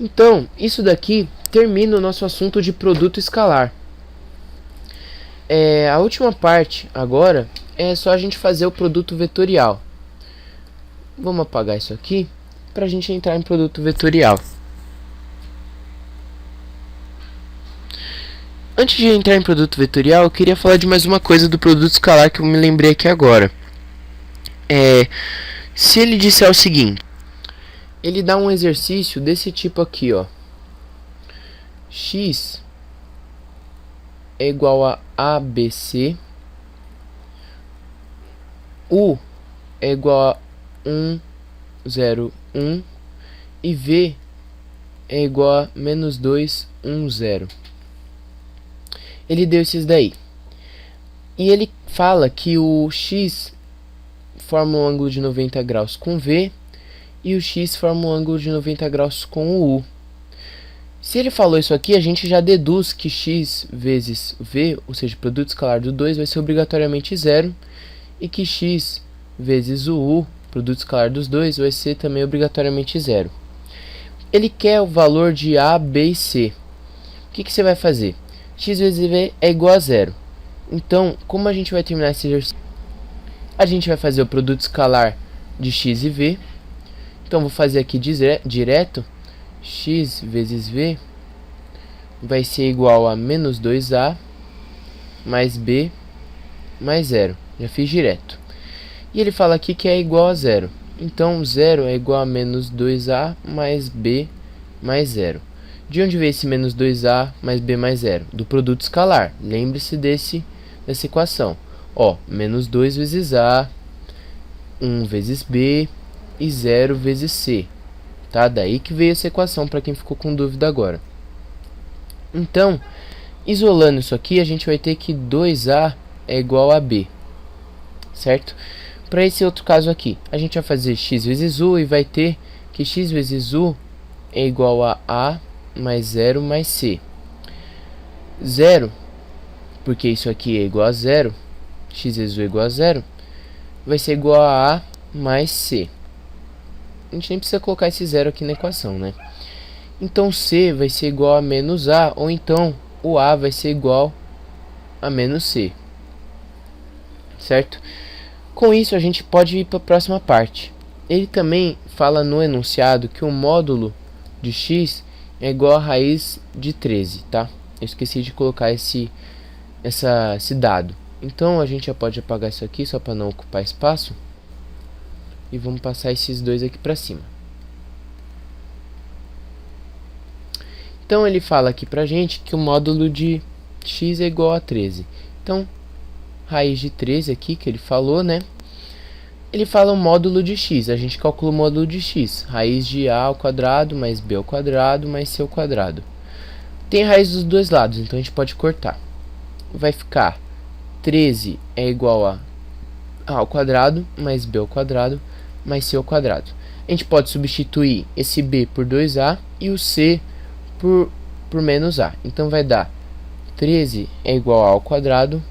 S1: Então, isso daqui termina o nosso assunto de produto escalar. A última parte agora é só a gente fazer o produto vetorial. Vamos apagar isso aqui para a gente entrar em produto vetorial. Antes de entrar em produto vetorial, eu queria falar de mais uma coisa do produto escalar que eu me lembrei aqui agora. Se ele disser o seguinte, ele dá um exercício desse tipo aqui, ó. X é igual a ABC, U é igual a 1, 0, 1 e v é igual a menos 2, 1, 0. Ele deu esses daí. E ele fala que o x forma um ângulo de 90 graus com v e o x forma um ângulo de 90 graus com o u. Se ele falou isso aqui, a gente já deduz que x vezes v, ou seja, o produto escalar do 2, vai ser obrigatoriamente 0, e que x vezes o u, produto escalar dos dois, vai ser também obrigatoriamente 0. Ele quer o valor de a, b e c. O que você vai fazer? X vezes v é igual a 0. Então, como a gente vai terminar esse exercício? A gente vai fazer o produto escalar de x e v. Então, vou fazer aqui direto. X vezes v vai ser igual a menos 2a mais b mais 0. Já fiz direto. E ele fala aqui que é igual a 0. Então, 0 é igual a menos 2a mais b mais 0. De onde veio esse menos 2a mais b mais 0? Do produto escalar. Lembre-se dessa equação. Ó, menos 2 vezes a, 1 vezes b e 0 vezes c. Tá? Daí que veio essa equação, para quem ficou com dúvida agora. Então, isolando isso aqui, a gente vai ter que 2a é igual a b. Certo? Para esse outro caso aqui, a gente vai fazer x vezes u e vai ter que x vezes u é igual a mais 0 mais c. 0, porque isso aqui é igual a 0, x vezes u é igual a 0, vai ser igual a mais c. A gente nem precisa colocar esse 0 aqui na equação, né? Então c vai ser igual a menos a, ou então o a vai ser igual a menos c. Certo? Com isso, a gente pode ir para a próxima parte. Ele também fala no enunciado que o módulo de x é igual a raiz de 13, tá? Eu esqueci de colocar esse dado. Então, a gente já pode apagar isso aqui, só para não ocupar espaço. E vamos passar esses dois aqui para cima. Então, ele fala aqui pra gente que o módulo de x é igual a 13. Então, raiz de 13 aqui, que ele falou, né? Ele fala o módulo de x. A gente calcula o módulo de x. Raiz de a ao quadrado mais b ao quadrado mais c ao quadrado. Tem raiz dos dois lados, então a gente pode cortar. Vai ficar 13 é igual a ao quadrado mais b ao quadrado mais c ao quadrado. A gente pode substituir esse b por 2a e o c por menos a. Então vai dar 13 é igual a ao quadrado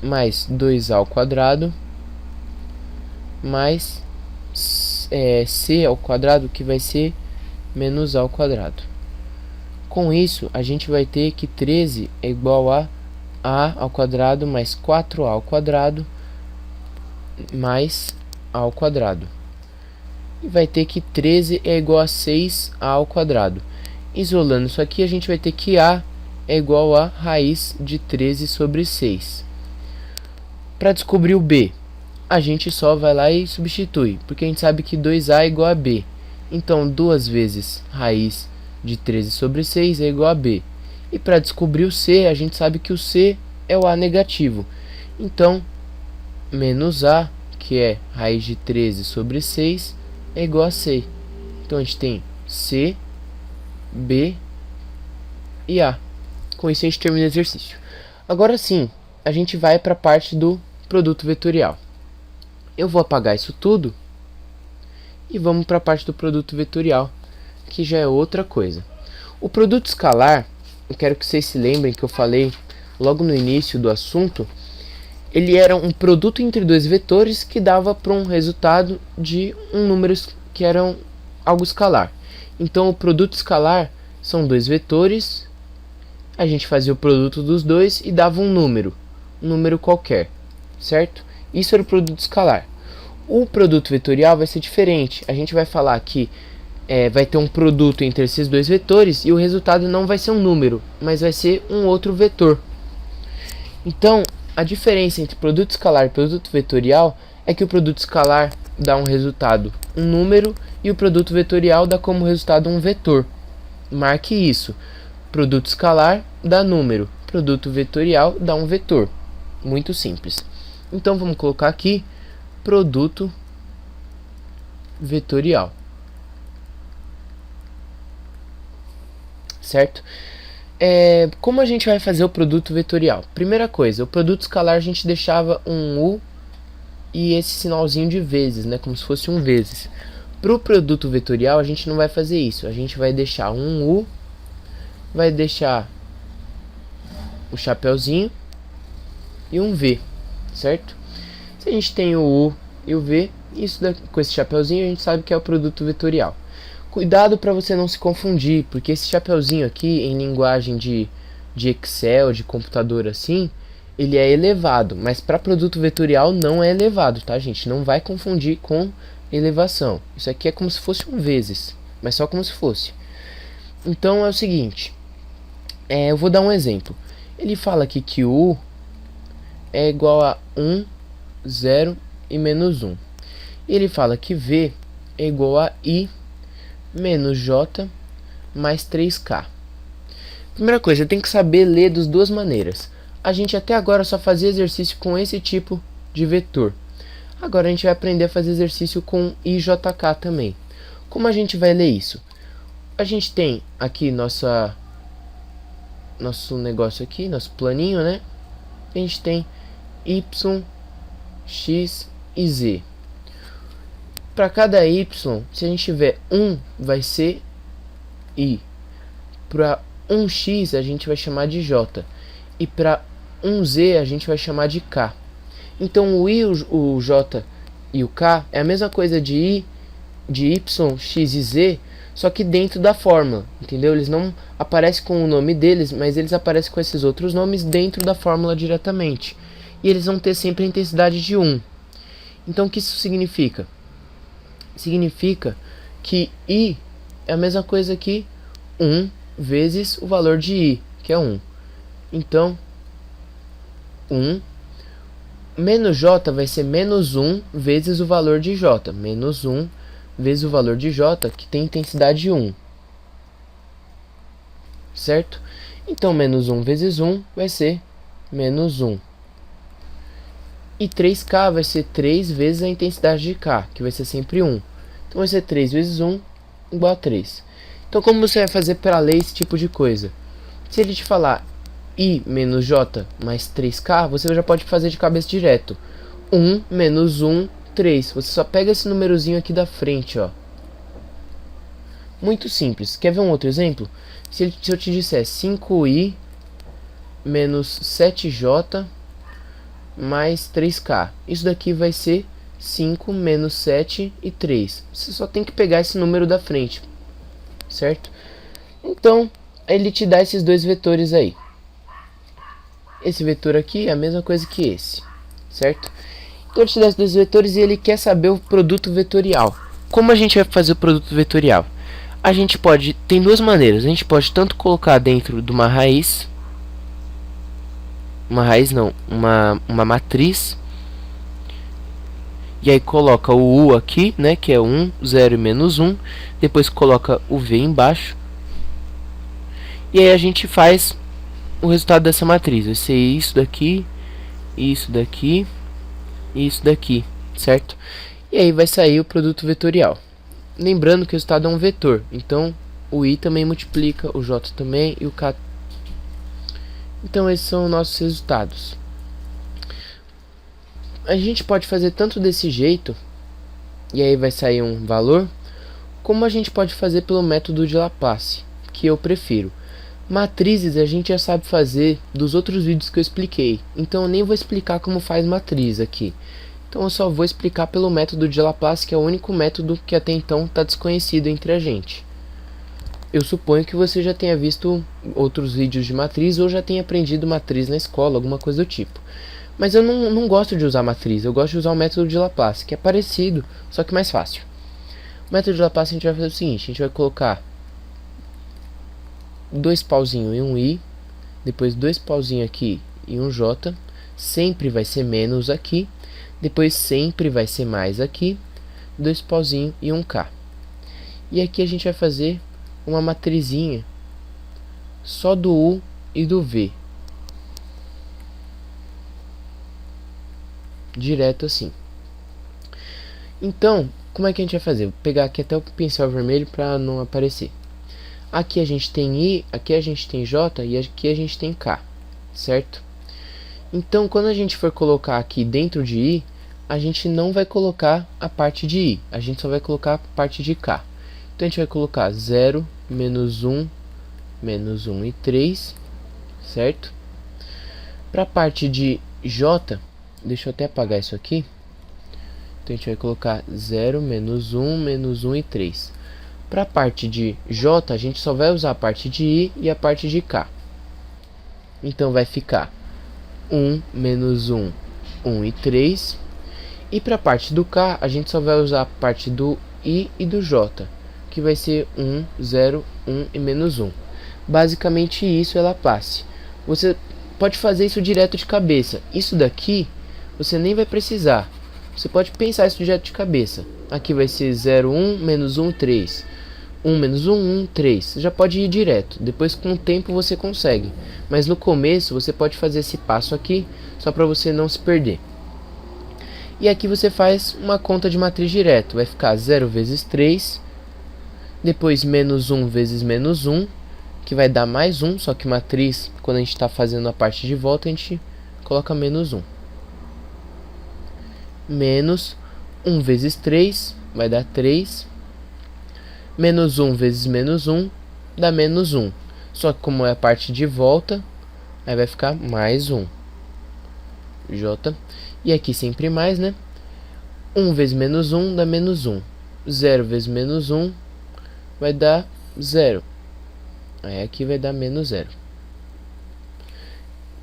S1: mais 2a ao quadrado mais c ao quadrado, que vai ser menos a ao quadrado. Com isso, a gente vai ter que 13 é igual a ao quadrado mais 4a ao quadrado mais a ao quadrado. E vai ter que 13 é igual a 6a ao quadrado. Isolando isso aqui, a gente vai ter que a é igual a raiz de 13 sobre 6. Para descobrir o b, a gente só vai lá e substitui, porque a gente sabe que 2a é igual a b. Então, 2 vezes raiz de 13 sobre 6 é igual a b. E para descobrir o c, a gente sabe que o c é o a negativo. Então, menos a, que é raiz de 13 sobre 6, é igual a c. Então, a gente tem c, b e a. Com isso, a gente termina o exercício. Agora sim, a gente vai para a parte do produto vetorial. Eu vou apagar isso tudo e vamos para a parte do produto vetorial, que já é outra coisa. O produto escalar, eu quero que vocês se lembrem que eu falei logo no início do assunto, ele era um produto entre dois vetores que dava para um resultado de um número que era algo escalar. Então, o produto escalar são dois vetores, a gente fazia o produto dos dois e dava um número qualquer, certo? Isso era o produto escalar. O produto vetorial vai ser diferente. A gente vai falar que vai ter um produto entre esses dois vetores e o resultado não vai ser um número, mas vai ser um outro vetor. Então, a diferença entre produto escalar e produto vetorial é que o produto escalar dá um resultado, um número, e o produto vetorial dá como resultado um vetor. Marque isso. Produto escalar dá número, produto vetorial dá um vetor. Muito simples. Então vamos colocar aqui produto vetorial. certo? Como a gente vai fazer o produto vetorial? Primeira coisa, o produto escalar a gente deixava um U e esse sinalzinho de vezes, né, como se fosse um vezes. Para o produto vetorial a gente não vai fazer isso, a gente vai deixar um U, vai deixar o chapeuzinho e um V, certo? Se a gente tem o U e o V, isso daqui, com esse chapeuzinho a gente sabe que é o produto vetorial. Cuidado para você não se confundir, porque esse chapeuzinho aqui em linguagem de Excel, de computador assim, ele é elevado, mas para produto vetorial não é elevado, tá, gente? Não vai confundir com elevação. Isso aqui é como se fosse um vezes, mas só como se fosse. Então é o seguinte, eu vou dar um exemplo. Ele fala aqui que U é igual a 1, 0 e menos 1. E ele fala que V é igual a I menos J mais 3K. Primeira coisa, tem que saber ler das duas maneiras. A gente até agora só fazia exercício com esse tipo de vetor. Agora a gente vai aprender a fazer exercício com IJK também. Como a gente vai ler isso? A gente tem aqui nosso negócio aqui, nosso planinho, né? A gente tem Y, X e Z. Para cada Y, se a gente tiver 1, vai ser I. Para 1x a gente vai chamar de J. E para 1z a gente vai chamar de K. Então o I, o J e o K é a mesma coisa de I, de Y, X e Z, só que dentro da fórmula, entendeu? Eles não aparecem com o nome deles, mas eles aparecem com esses outros nomes dentro da fórmula diretamente. E eles vão ter sempre a intensidade de 1. Então o que isso significa? Significa que I é a mesma coisa que 1 vezes o valor de I, que é 1. Então, 1 menos J vai ser menos 1 vezes o valor de J. Menos 1 vezes o valor de J, que tem intensidade 1. Certo? Então, menos 1 vezes 1 vai ser menos 1. E 3K vai ser 3 vezes a intensidade de K, que vai ser sempre 1. Então vai ser 3 vezes 1 igual a 3. Então como você vai fazer para ler esse tipo de coisa? Se ele te falar I menos J mais 3K, você já pode fazer de cabeça direto. 1 menos 1, 3. Você só pega esse númerozinho aqui da frente, ó. Muito simples. Quer ver um outro exemplo? Se eu te disser 5I menos 7J mais 3K. Isso daqui vai ser 5 menos 7 e 3. Você só tem que pegar esse número da frente, certo? Então, ele te dá esses dois vetores aí. Esse vetor aqui é a mesma coisa que esse, certo? Então ele te dá esses dois vetores e ele quer saber o produto vetorial. Como a gente vai fazer o produto vetorial? A gente pode, tem duas maneiras. A gente pode tanto colocar dentro de uma raiz não, uma matriz, e aí coloca o U aqui, né, que é 1, 0 e menos 1, depois coloca o V embaixo, e aí a gente faz o resultado dessa matriz. Vai ser isso daqui, isso daqui e isso daqui, certo? E aí vai sair o produto vetorial. Lembrando que o resultado é um vetor, então o I também multiplica, o J também e o K. Então esses são os nossos resultados. A gente pode fazer tanto desse jeito, e aí vai sair um valor, como a gente pode fazer pelo método de Laplace, que eu prefiro. Matrizes a gente já sabe fazer dos outros vídeos que eu expliquei, então eu nem vou explicar como faz matriz aqui. Então eu só vou explicar pelo método de Laplace, que é o único método que até então está desconhecido entre a gente. Eu suponho que você já tenha visto outros vídeos de matriz ou já tenha aprendido matriz na escola, alguma coisa do tipo. Mas eu não gosto de usar matriz, eu gosto de usar o método de Laplace, que é parecido, só que mais fácil. O método de Laplace a gente vai fazer o seguinte, a gente vai colocar dois pauzinhos e um I, depois dois pauzinhos aqui e um J, sempre vai ser menos aqui, depois sempre vai ser mais aqui, dois pauzinhos e um K. E aqui a gente vai fazer uma matrizinha só do U e do V. Direto assim. Então, como é que a gente vai fazer? Vou pegar aqui até o pincel vermelho para não aparecer. Aqui a gente tem I, aqui a gente tem J e aqui a gente tem K, certo? Então, quando a gente for colocar aqui dentro de I, a gente não vai colocar a parte de I, a gente só vai colocar a parte de K. Então, a gente vai colocar 0, menos 1 e 3, certo? Para a parte de J, deixa eu até apagar isso aqui. Então, a gente vai colocar 0, menos 1 e 3. Para a parte de J, a gente só vai usar a parte de I e a parte de K. Então, vai ficar 1, menos 1 e 3. E para a parte do K, a gente só vai usar a parte do I e do J, que vai ser 1, 0, 1 e menos 1. Basicamente isso é Laplace. Você pode fazer isso direto de cabeça. Isso daqui você nem vai precisar. Você pode pensar isso direto de cabeça. Aqui vai ser 0, 1, menos 1, 3. 1 menos 1, 1, 3. Você já pode ir direto. Depois com o tempo você consegue. Mas no começo você pode fazer esse passo aqui, só para você não se perder. E aqui você faz uma conta de matriz direto. Vai ficar 0 vezes 3. Depois menos 1 vezes menos 1. Que vai dar mais 1. Só que matriz, quando a gente está fazendo a parte de volta, a gente coloca menos 1. Menos 1 vezes 3. Vai dar 3. Menos 1 vezes menos 1 dá menos 1. Só que como é a parte de volta, aí vai ficar mais 1. J. E aqui sempre mais, né? 1 vezes menos 1 dá menos 1. 0 vezes menos 1 vai dar 0. Aí aqui vai dar menos 0.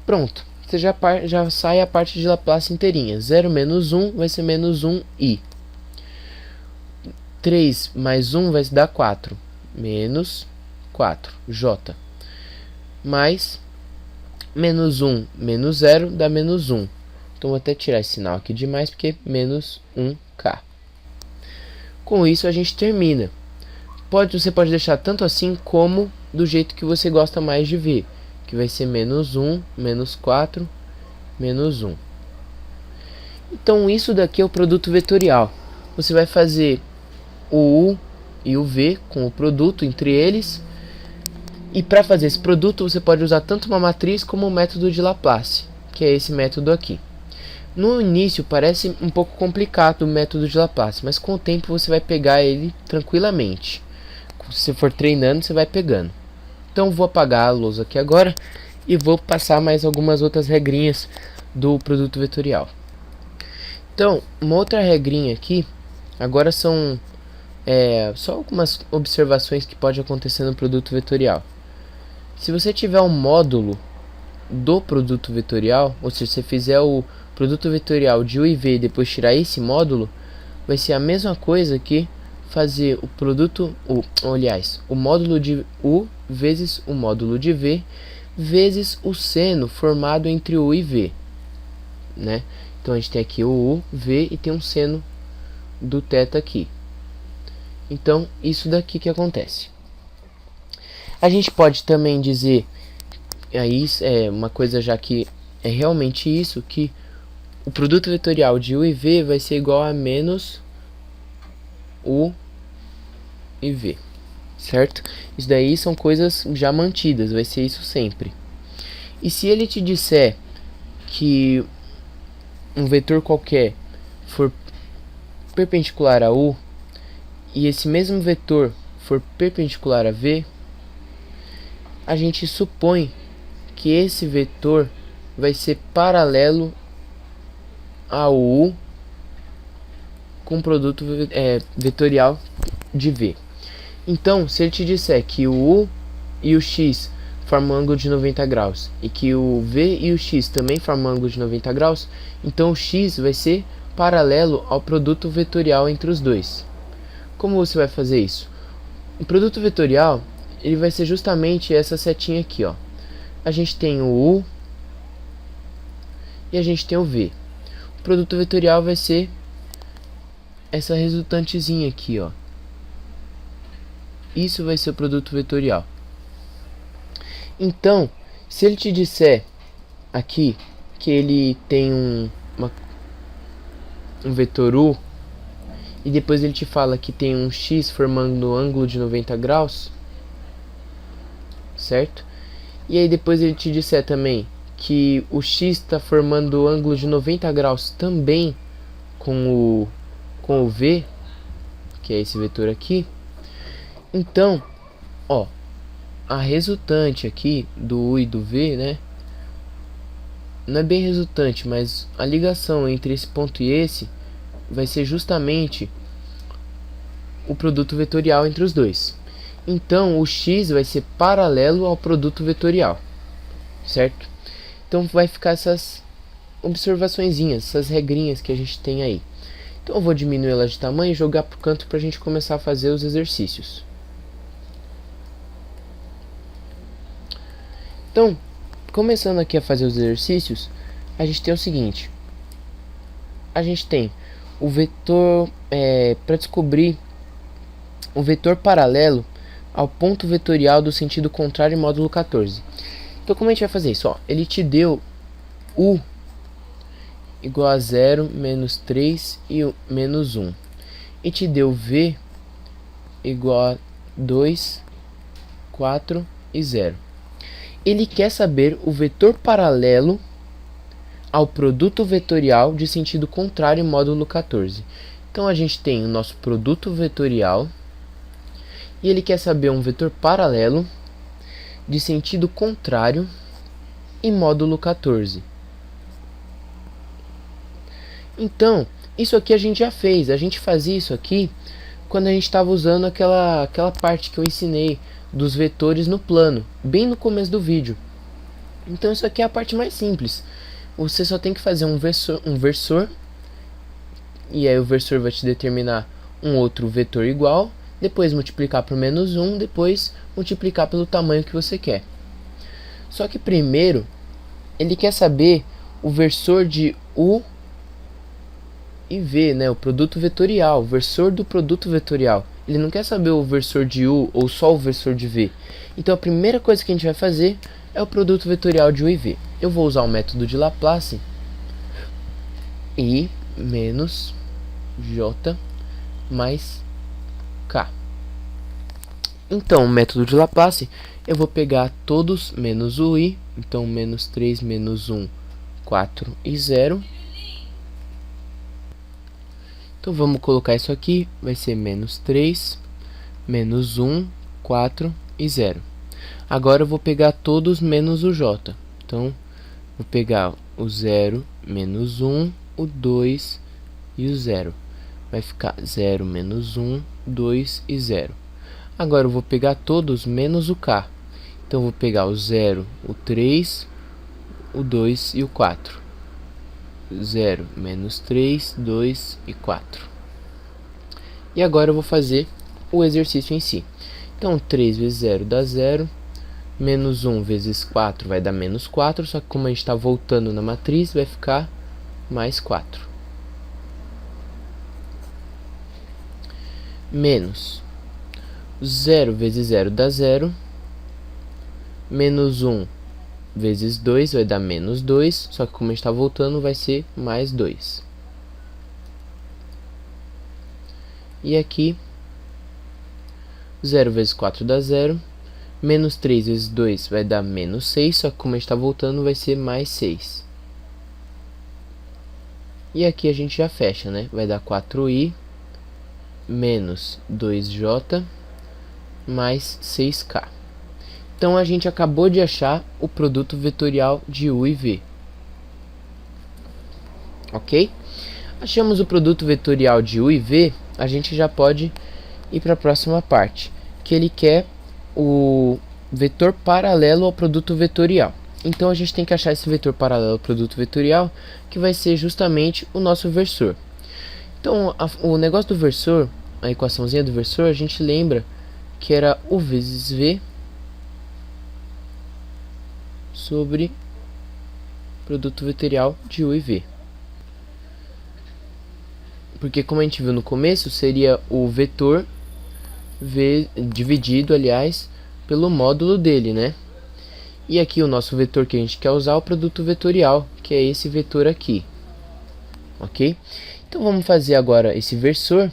S1: Pronto. Você já sai a parte de Laplace inteirinha. 0 menos 1 vai ser menos 1i. 3 mais 1 vai dar 4. Menos 4. J. Mais menos 1 menos 0 dá menos 1. Então vou até tirar esse sinal aqui de mais, porque menos 1k. Com isso a gente termina. Você pode deixar tanto assim como do jeito que você gosta mais de ver. Que vai ser menos 1, menos 4, menos 1. Então isso daqui é o produto vetorial. Você vai fazer o U e o V com o produto entre eles. E para fazer esse produto você pode usar tanto uma matriz como o método de Laplace, que é esse método aqui. No início parece um pouco complicado o método de Laplace, mas com o tempo você vai pegar ele tranquilamente. Se você for treinando, você vai pegando. Então vou apagar a lousa aqui agora e vou passar mais algumas outras regrinhas do produto vetorial. Então, uma outra regrinha aqui, agora são só algumas observações que pode acontecer no produto vetorial. Se você tiver um módulo do produto vetorial, ou se você fizer o produto vetorial de U e V e depois tirar esse módulo, vai ser a mesma coisa que fazer o produto, o módulo de U vezes o módulo de V vezes o seno formado entre U e V, né? Então a gente tem aqui o U, V e tem um seno do θ aqui. Então isso daqui que acontece. A gente pode também dizer, aí é uma coisa já que é realmente isso, que o produto vetorial de U e V vai ser igual a menos U e V, certo? Isso daí são coisas já mantidas, vai ser isso sempre. E se ele te disser que um vetor qualquer for perpendicular a U e esse mesmo vetor for perpendicular a V, a gente supõe que esse vetor vai ser paralelo ao U com produto vetorial de V. Então, se ele te disser que o U e o X formam um ângulo de 90 graus e que o V e o X também formam um ângulo de 90 graus, então o X vai ser paralelo ao produto vetorial entre os dois. Como você vai fazer isso? O produto vetorial ele vai ser justamente essa setinha aqui, ó. A gente tem o U e a gente tem o V. O produto vetorial vai ser essa resultantezinha aqui, ó. Isso vai ser o produto vetorial. Então, se ele te disser aqui que ele tem um vetor U e depois ele te fala que tem um X formando um ângulo de 90 graus, certo? E aí depois ele te disser também que o x está formando o ângulo de 90 graus também com o v, que é esse vetor aqui. Então, ó, a resultante aqui do u e do v, né? Não é bem resultante, mas a ligação entre esse ponto e esse vai ser justamente o produto vetorial entre os dois. Então, o x vai ser paralelo ao produto vetorial, certo? Então, vai ficar essas observaçõezinhas, essas regrinhas que a gente tem aí. Então, eu vou diminuir elas de tamanho e jogar para o canto para a gente começar a fazer os exercícios. Então, começando aqui a fazer os exercícios, a gente tem o seguinte. A gente tem o vetor, para descobrir o vetor paralelo ao ponto vetorial do sentido contrário em módulo 14. Então, como a gente vai fazer isso? Ó, ele te deu u igual a 0, menos 3 e menos 1. E te deu v igual a 2, 4 e 0. Ele quer saber o vetor paralelo ao produto vetorial de sentido contrário em módulo 14. Então, a gente tem o nosso produto vetorial e ele quer saber um vetor paralelo de sentido contrário em módulo 14. Então, isso aqui a gente já fez. A gente fazia isso aqui quando a gente estava usando aquela parte que eu ensinei dos vetores no plano, bem no começo do vídeo. Então, isso aqui é a parte mais simples. Você só tem que fazer um versor, e aí o versor vai te determinar um outro vetor igual, depois multiplicar por menos 1, depois multiplicar pelo tamanho que você quer. Só que primeiro, ele quer saber o versor de u e v, né, o produto vetorial, o versor do produto vetorial. Ele não quer saber o versor de u ou só o versor de v. Então a primeira coisa que a gente vai fazer é o produto vetorial de u e v. Eu vou usar o método de Laplace, i menos j mais k. Então, o método de Laplace, eu vou pegar todos menos o i, então menos 3, menos 1, 4 e 0. Então, vamos colocar isso aqui, vai ser menos 3, menos 1, 4 e 0. Agora, eu vou pegar todos menos o j. Então, vou pegar o 0, menos 1, o 2 e o 0. Vai ficar 0, menos 1, 2 e 0. Agora eu vou pegar todos menos o k. Então eu vou pegar o 0, o 3, o 2 e o 4. 0, menos 3, 2 e 4. E agora eu vou fazer o exercício em si. Então 3 vezes 0 dá 0. Menos 1 vezes 4 vai dar menos 4. Só que como a gente está voltando na matriz, vai ficar mais 4. Menos 0 vezes 0 dá 0. Menos 1 vezes 2 vai dar menos 2. Só que como a gente está voltando, vai ser mais 2. E aqui, 0 vezes 4 dá 0. Menos 3 vezes 2 vai dar menos 6. Só que como a gente está voltando, vai ser mais 6. E aqui a gente já fecha, né? Vai dar 4i menos 2j mais 6k. Então a gente acabou de achar o produto vetorial de u e v. Ok? Achamos o produto vetorial de u e v, a gente já pode ir para a próxima parte, que ele quer o vetor paralelo ao produto vetorial. Então a gente tem que achar esse vetor paralelo ao produto vetorial, que vai ser justamente o nosso versor. Então o negócio do versor, a equaçãozinha do versor, a gente lembra que era u vezes v sobre produto vetorial de u e v. Porque como a gente viu no começo, seria o vetor v dividido, aliás, pelo módulo dele, né? E aqui o nosso vetor que a gente quer usar é o produto vetorial, que é esse vetor aqui. Ok? Então vamos fazer agora esse versor.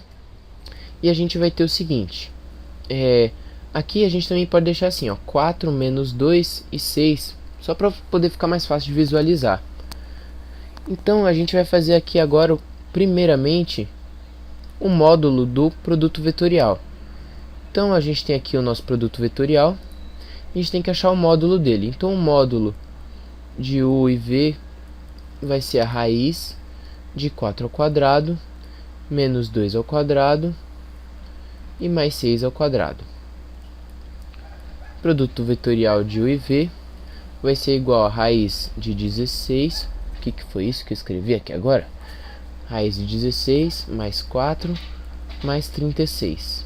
S1: E a gente vai ter o seguinte. Aqui a gente também pode deixar assim, ó, 4 menos 2 e 6, só para poder ficar mais fácil de visualizar. Então a gente vai fazer aqui agora, primeiramente, o módulo do produto vetorial. Então a gente tem aqui o nosso produto vetorial, a gente tem que achar o módulo dele. Então o módulo de u e v vai ser a raiz de 4 ao quadrado, menos 2 ao quadrado e mais 6 ao quadrado. Produto vetorial de u e v vai ser igual a raiz de 16. O que foi isso que eu escrevi aqui agora? Raiz de 16 mais 4 mais 36.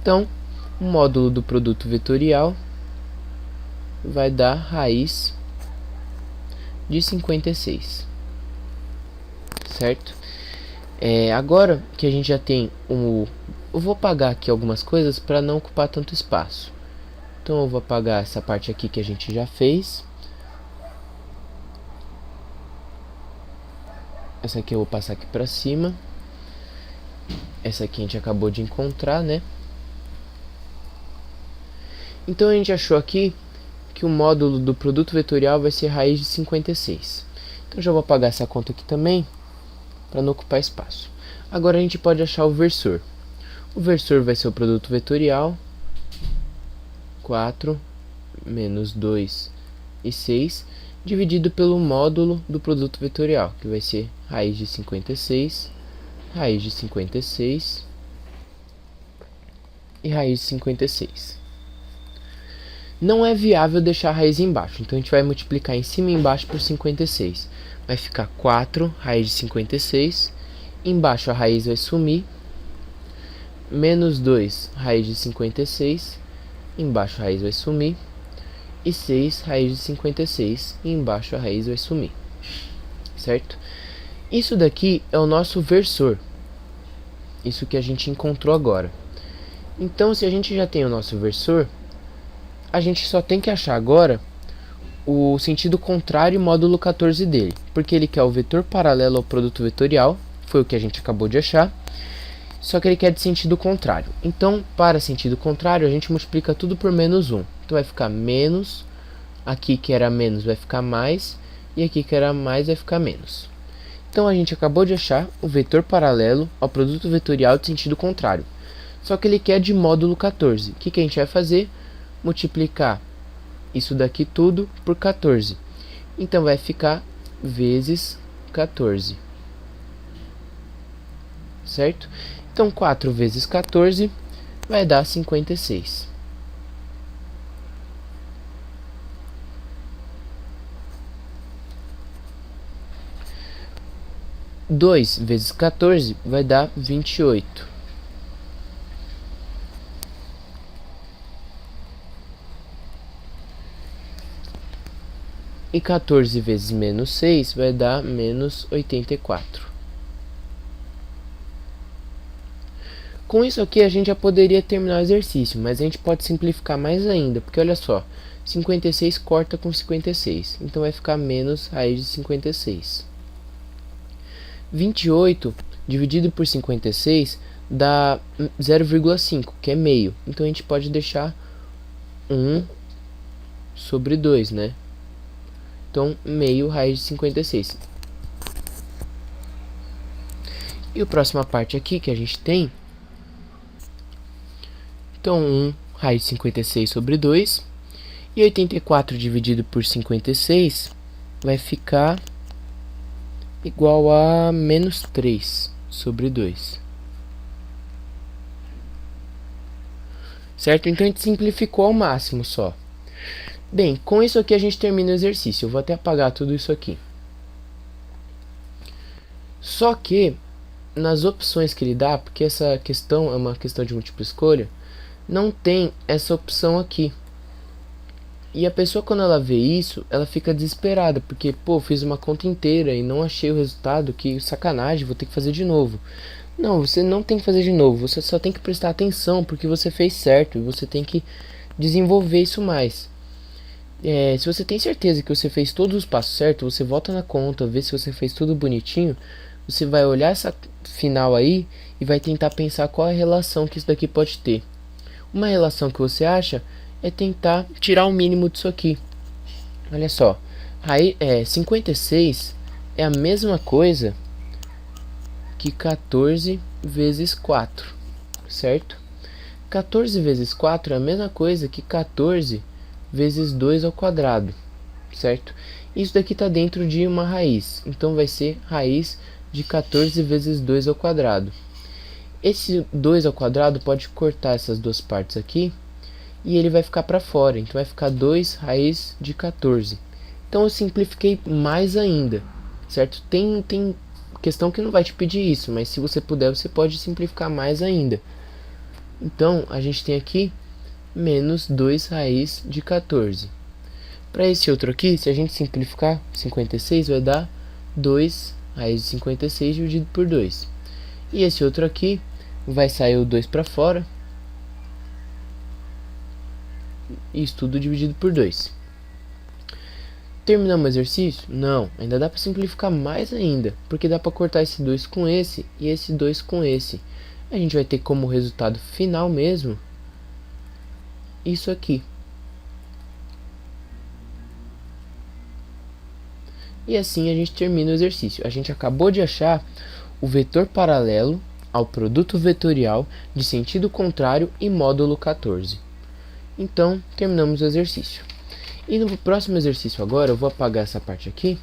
S1: Então, o módulo do produto vetorial vai dar raiz de 56. Certo? Agora que a gente já tem eu vou apagar aqui algumas coisas para não ocupar tanto espaço. Então eu vou apagar essa parte aqui que a gente já fez. Essa aqui eu vou passar aqui para cima. Essa aqui a gente acabou de encontrar, né? Então a gente achou aqui que o módulo do produto vetorial vai ser raiz de 56. Então já vou apagar essa conta aqui também, para não ocupar espaço. Agora a gente pode achar o versor. O versor vai ser o produto vetorial, 4 menos 2 e 6, dividido pelo módulo do produto vetorial, que vai ser raiz de 56, raiz de 56 e raiz de 56. Não é viável deixar a raiz embaixo, então a gente vai multiplicar em cima e embaixo por 56. Vai ficar 4 raiz de 56, embaixo a raiz vai sumir, menos 2 raiz de 56, embaixo a raiz vai sumir, e 6 raiz de 56, e embaixo a raiz vai sumir. Certo? Isso daqui é o nosso versor, isso que a gente encontrou agora. Então, se a gente já tem o nosso versor, a gente só tem que achar agora o sentido contrário e módulo 14 dele, porque ele quer o vetor paralelo ao produto vetorial, foi o que a gente acabou de achar, só que ele quer de sentido contrário. Então, para sentido contrário, a gente multiplica tudo por menos 1. Então vai ficar menos, aqui que era menos vai ficar mais, e aqui que era mais vai ficar menos. Então a gente acabou de achar o vetor paralelo ao produto vetorial de sentido contrário, só que ele quer de módulo 14. O que a gente vai fazer? Multiplicar isso daqui tudo por 14. Então vai ficar vezes 14. Certo? Então 4 vezes 14 vai dar 56. Dois vezes 14 vai dar 28. E 14 vezes menos 6 vai dar menos 84. Com isso aqui a gente já poderia terminar o exercício, mas a gente pode simplificar mais ainda, porque olha só, 56 corta com 56, então vai ficar menos raiz de 56. 28 dividido por 56 dá 0,5, que é meio, então a gente pode deixar 1 sobre 2, né? Então, meio raiz de 56. E a próxima parte aqui que a gente tem, então 1 raiz de 56 sobre 2, e 84 dividido por 56 vai ficar igual a menos 3 sobre 2. Certo? Então a gente simplificou ao máximo só. Bem, com isso aqui a gente termina o exercício. Eu vou até apagar tudo isso aqui. Só que nas opções que ele dá, porque essa questão é uma questão de múltipla escolha, não tem essa opção aqui. E a pessoa, quando ela vê isso, ela fica desesperada, porque, pô, fiz uma conta inteira e não achei o resultado, que sacanagem, vou ter que fazer de novo. Não, você não tem que fazer de novo, você só tem que prestar atenção, porque você fez certo, e você tem que desenvolver isso mais. Se você tem certeza que você fez todos os passos certos, você volta na conta, vê se você fez tudo bonitinho, você vai olhar essa final aí e vai tentar pensar qual é a relação que isso daqui pode ter. Uma relação que você acha é tentar tirar o mínimo disso aqui. Olha só, 56 é a mesma coisa que 14 vezes 4, certo? 14 vezes 4 é a mesma coisa que 14 vezes 2 ao quadrado, certo? Isso daqui está dentro de uma raiz, então vai ser raiz de 14 vezes 2 ao quadrado. Esse 2 ao quadrado pode cortar essas duas partes aqui e ele vai ficar para fora, então vai ficar 2 raiz de 14. Então eu simplifiquei mais ainda, certo? Tem questão que não vai te pedir isso, mas se você puder, você pode simplificar mais ainda. Então a gente tem aqui menos 2 raiz de 14. Para esse outro aqui, se a gente simplificar, 56 vai dar 2 raiz de 56 dividido por 2. E esse outro aqui vai sair o 2 para fora. Isso tudo dividido por 2. Terminamos o exercício? Não, ainda dá para simplificar mais ainda, porque dá para cortar esse 2 com esse e esse 2 com esse. A gente vai ter como resultado final mesmo isso aqui. E assim a gente termina o exercício. A gente acabou de achar o vetor paralelo ao produto vetorial de sentido contrário e módulo 14. Então, terminamos o exercício. E no próximo exercício agora, eu vou apagar essa parte aqui.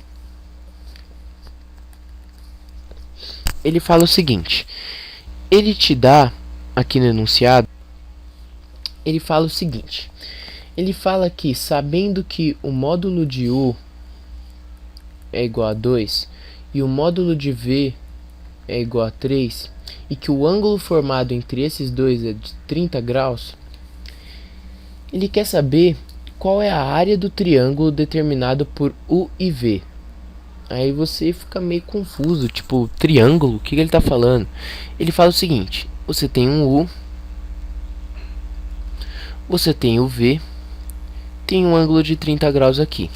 S1: Ele fala o seguinte. Ele te dá, aqui no enunciado, ele fala o seguinte. Ele fala que, sabendo que o módulo de U é igual a 2 e o módulo de V é igual a 3 e que o ângulo formado entre esses dois é de 30 graus, ele quer saber qual é a área do triângulo determinado por U e V. Aí você fica meio confuso, tipo, triângulo, o que ele está falando? Ele fala o seguinte, você tem um U, você tem o V, tem um ângulo de 30 graus aqui.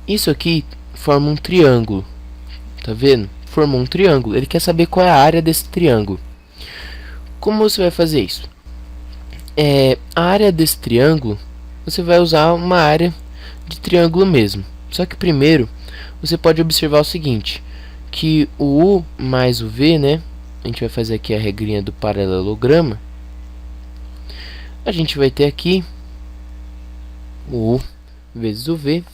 S1: Isso aqui forma um triângulo, tá vendo? Formou um triângulo, ele quer saber qual é a área desse triângulo. Como você vai fazer isso? A área desse triângulo, você vai usar uma área de triângulo mesmo. Só que primeiro, você pode observar o seguinte, que o U mais o V, né? A gente vai fazer aqui a regrinha do paralelograma. A gente vai ter aqui o U vezes o V,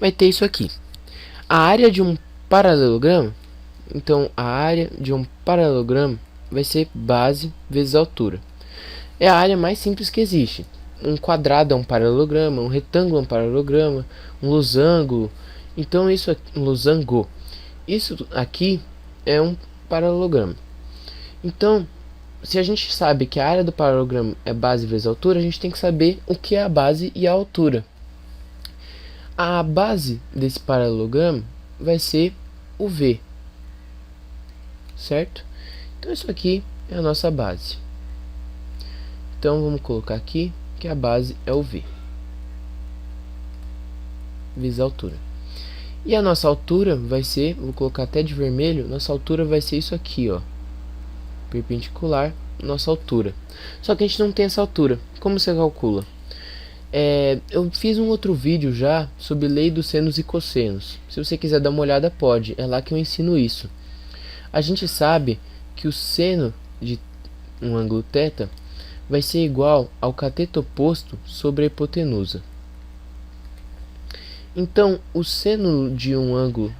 S1: vai ter isso aqui. A área de um paralelogramo, então a área de um paralelogramo vai ser base vezes altura. É a área mais simples que existe. Um quadrado é um paralelograma, um retângulo é um paralelograma, um losango. Então isso aqui, um losango. Isso aqui é um paralelograma. Então, se a gente sabe que a área do paralelogramo é base vezes altura, a gente tem que saber o que é a base e a altura. A base desse paralelogramo vai ser o V, certo? Então isso aqui é a nossa base. Então vamos colocar aqui que a base é o V, vezes a altura. E a nossa altura vai ser, vou colocar até de vermelho, nossa altura vai ser isso aqui, ó, perpendicular, nossa altura. Só que a gente não tem essa altura. Como você calcula? Eu fiz um outro vídeo já sobre lei dos senos e cossenos. Se você quiser dar uma olhada, pode. É lá que eu ensino isso. A gente sabe que o seno de um ângulo θ vai ser igual ao cateto oposto sobre a hipotenusa. Então, o seno de um ângulo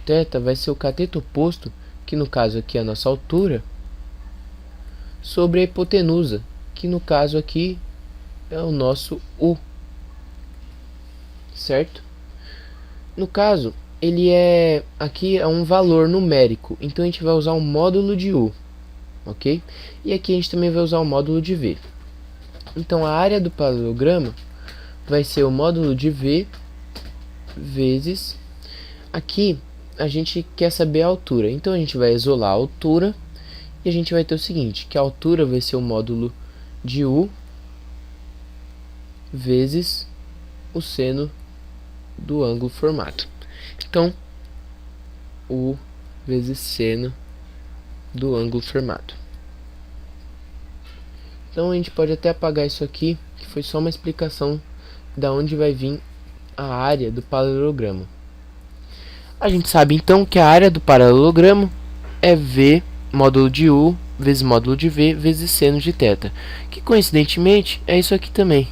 S1: θ vai ser o cateto oposto, que no caso aqui é a nossa altura, sobre a hipotenusa, que no caso aqui é o nosso U, certo? No caso, ele aqui é um valor numérico, então a gente vai usar o módulo de U, ok? E aqui a gente também vai usar o módulo de V. Então a área do paralelogramo vai ser o módulo de V vezes, aqui a gente quer saber a altura, então a gente vai isolar a altura e a gente vai ter o seguinte, que a altura vai ser o módulo de U vezes o seno do ângulo formado. Então, U vezes seno do ângulo formado. Então a gente pode até apagar isso aqui, que foi só uma explicação da onde vai vir a área do paralelogramo. A gente sabe então que a área do paralelogramo é V módulo de U vezes módulo de V vezes seno de θ, que coincidentemente é isso aqui também,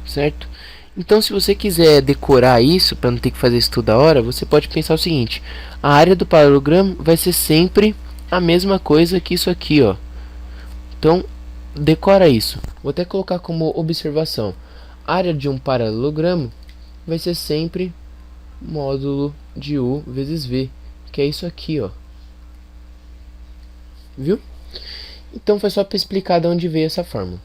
S1: certo? Então, se você quiser decorar isso para não ter que fazer isso toda hora, você pode pensar o seguinte: a área do paralelogramo vai ser sempre a mesma coisa que isso aqui, ó. Então, decora isso. Vou até colocar como observação: a área de um paralelogramo vai ser sempre módulo de U vezes V, que é isso aqui, ó. Viu? Então, foi só para explicar de onde veio essa fórmula.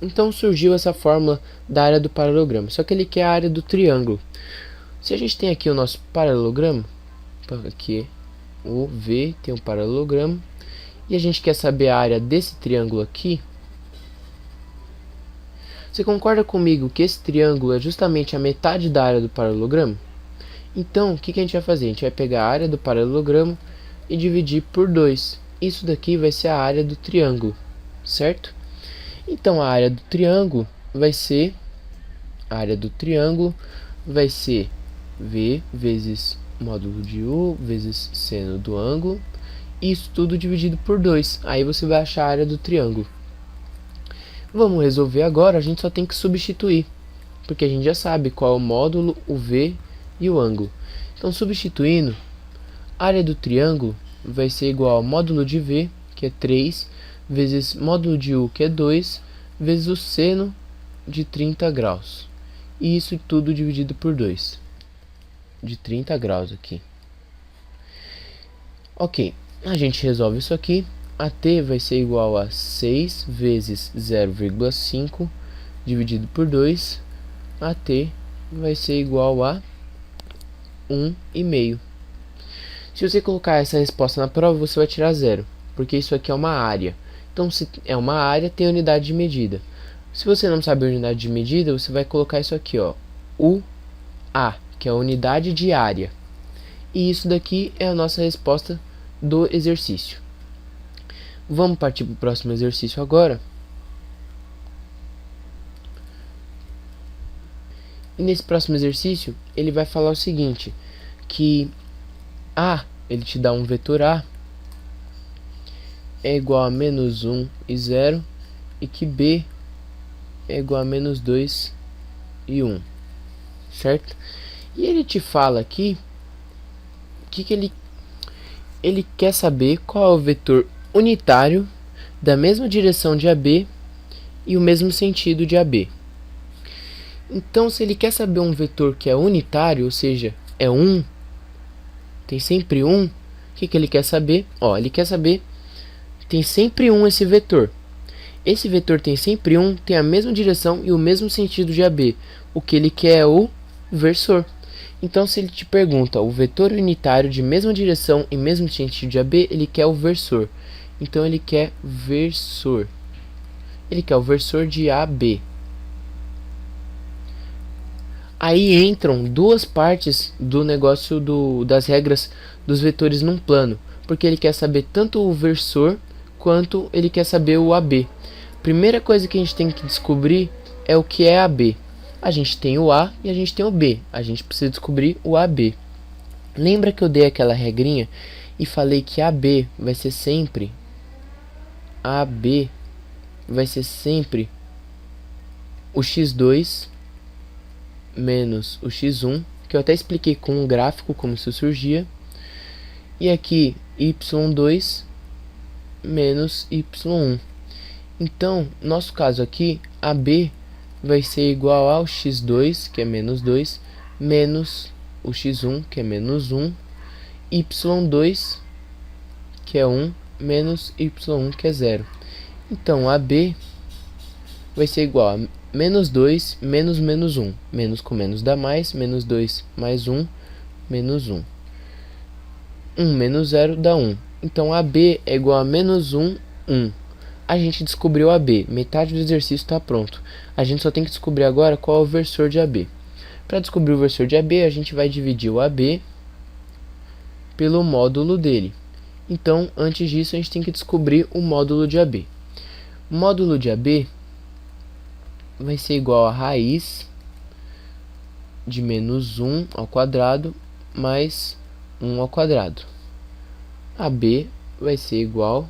S1: Então surgiu essa fórmula da área do paralelogramo, só que ele quer a área do triângulo. Se a gente tem aqui o nosso paralelogramo, aqui o V tem um paralelogramo, e a gente quer saber a área desse triângulo aqui, você concorda comigo que esse triângulo é justamente a metade da área do paralelogramo? Então, o que a gente vai fazer? A gente vai pegar a área do paralelogramo e dividir por 2. Isso daqui vai ser a área do triângulo, certo? Então a área do triângulo vai ser V vezes módulo de U vezes seno do ângulo, isso tudo dividido por 2. Aí você vai achar a área do triângulo. Vamos resolver agora, a gente só tem que substituir, porque a gente já sabe qual é o módulo, o V e o ângulo. Então, substituindo, a área do triângulo vai ser igual ao módulo de V, que é 3, vezes módulo de U, que é 2, vezes o seno de 30 graus. E isso tudo dividido por 2. De 30 graus aqui. Ok, a gente resolve isso aqui. AT vai ser igual a 6 vezes 0,5 dividido por 2. AT vai ser igual a 1,5. Se você colocar essa resposta na prova, você vai tirar 0, porque isso aqui é uma área. Então, se é uma área, tem unidade de medida. Se você não sabe a unidade de medida, você vai colocar isso aqui, ó, UA, que é a unidade de área. E isso daqui é a nossa resposta do exercício. Vamos partir para o próximo exercício agora. E nesse próximo exercício, ele vai falar o seguinte, que A, ele te dá um vetor A, é igual a menos 1 e 0, e que B é igual a menos 2 e 1, certo? E ele te fala aqui que ele quer saber qual é o vetor unitário da mesma direção de AB e o mesmo sentido de AB. Então, se ele quer saber um vetor que é unitário, ou seja, é 1, tem sempre 1, o que ele quer saber? Ó, ele quer saber, tem sempre 1 esse vetor. Esse vetor tem sempre 1, tem a mesma direção e o mesmo sentido de AB. O que ele quer é o versor. Então, se ele te pergunta o vetor unitário de mesma direção e mesmo sentido de AB, ele quer o versor. Então, ele quer versor. Ele quer o versor de AB. Aí entram duas partes do negócio das regras dos vetores num plano. Porque ele quer saber tanto o versor quanto ele quer saber o AB. Primeira coisa que a gente tem que descobrir é o que é AB. A gente tem o A e a gente tem o B. A gente precisa descobrir o AB. Lembra que eu dei aquela regrinha e falei que AB vai ser sempre o x2 menos o x1, que eu até expliquei com um gráfico como isso surgia. E aqui y2 menos y1. Então, nosso caso aqui, AB vai ser igual ao x2, que é menos 2, menos o x1, que é menos 1, y2, que é 1, menos y1, que é 0. Então, AB vai ser igual a menos 2 menos menos 1. Menos com menos dá mais, menos 2 mais 1, menos 1. 1 menos 0 dá 1. Então, AB é igual a menos 1, 1. A gente descobriu AB. Metade do exercício está pronto. A gente só tem que descobrir agora qual é o versor de AB. Para descobrir o versor de AB, a gente vai dividir o AB pelo módulo dele. Então, antes disso, a gente tem que descobrir o módulo de AB. O módulo de AB vai ser igual a raiz de menos 1 ao quadrado mais 1 ao quadrado. AB vai ser igual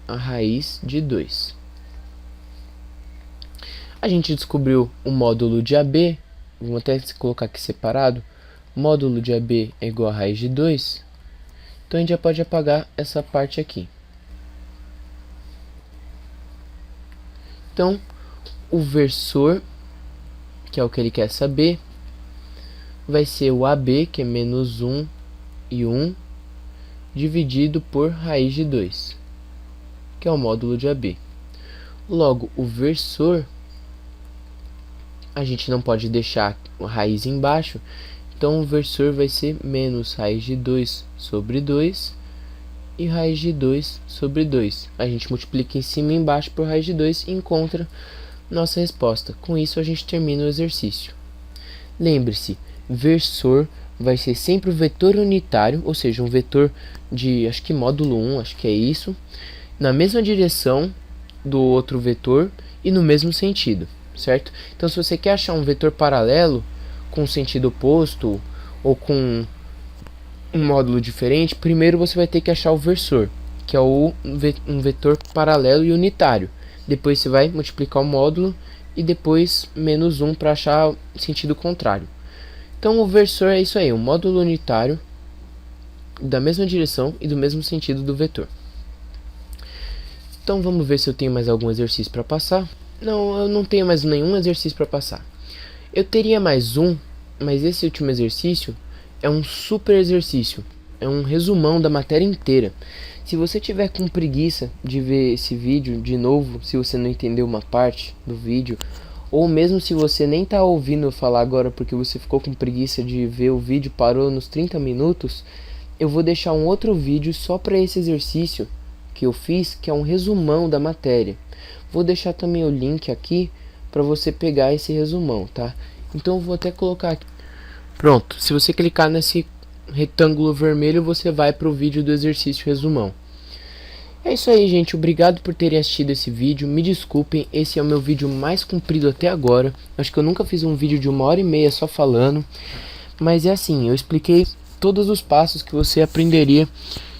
S1: a raiz de 2. A gente descobriu o módulo de AB, vamos até colocar aqui separado. Módulo de AB é igual a raiz de 2. Então a gente já pode apagar essa parte aqui. Então, o versor, que é o que ele quer saber, vai ser o AB, que é menos 1 e 1, dividido por raiz de 2, que é o módulo de AB. Logo, o versor, a gente não pode deixar a raiz embaixo, então o versor vai ser menos raiz de 2 sobre 2 e raiz de 2 sobre 2. A gente multiplica em cima e embaixo por raiz de 2 e encontra nossa resposta. Com isso a gente termina o exercício. Lembre-se, versor vai ser sempre o vetor unitário, ou seja, um vetor de, acho que módulo 1, acho que é isso, na mesma direção do outro vetor e no mesmo sentido, certo? Então se você quer achar um vetor paralelo com sentido oposto ou com um módulo diferente, primeiro você vai ter que achar o versor, que é um vetor paralelo e unitário. Depois você vai multiplicar o módulo e depois menos 1 para achar o sentido contrário. Então o versor é isso aí, um módulo unitário da mesma direção e do mesmo sentido do vetor. Então vamos ver se eu tenho mais algum exercício para passar. Não, eu não tenho mais nenhum exercício para passar. Eu teria mais um, mas esse último exercício é um super exercício. É um resumão da matéria inteira. Se você tiver com preguiça de ver esse vídeo de novo, se você não entendeu uma parte do vídeo, ou mesmo se você nem está ouvindo eu falar agora porque você ficou com preguiça de ver o vídeo, parou nos 30 minutos, eu vou deixar um outro vídeo só para esse exercício que eu fiz, que é um resumão da matéria. Vou deixar também o link aqui para você pegar esse resumão, tá? Então eu vou até colocar aqui. Pronto, se você clicar nesse retângulo vermelho, você vai para o vídeo do exercício resumão. É isso aí, gente. Obrigado por terem assistido esse vídeo. Me desculpem, esse é o meu vídeo mais comprido até agora. Acho que eu nunca fiz um vídeo de 1h30 só falando. Mas é assim, eu expliquei todos os passos que você aprenderia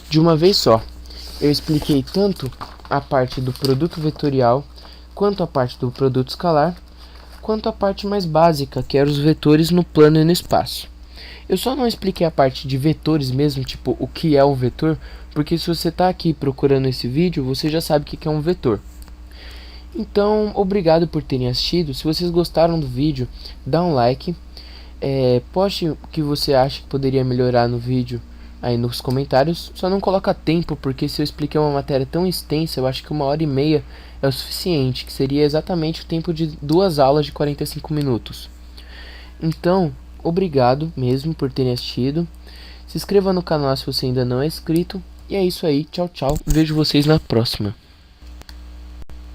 S1: de uma vez só. Eu expliquei tanto a parte do produto vetorial, quanto a parte do produto escalar, quanto a parte mais básica, que eram os vetores no plano e no espaço. Eu só não expliquei a parte de vetores mesmo, tipo, o que é um vetor, porque se você está aqui procurando esse vídeo, você já sabe o que é um vetor. Então, obrigado por terem assistido. Se vocês gostaram do vídeo, dá um like. Poste o que você acha que poderia melhorar no vídeo aí nos comentários. Só não coloca tempo, porque se eu expliquei uma matéria tão extensa, eu acho que 1h30 é o suficiente, que seria exatamente o tempo de 2 aulas de 45 minutos. Então, obrigado mesmo por terem assistido. Se inscreva no canal se você ainda não é inscrito. E é isso aí, tchau, tchau. Vejo vocês na próxima.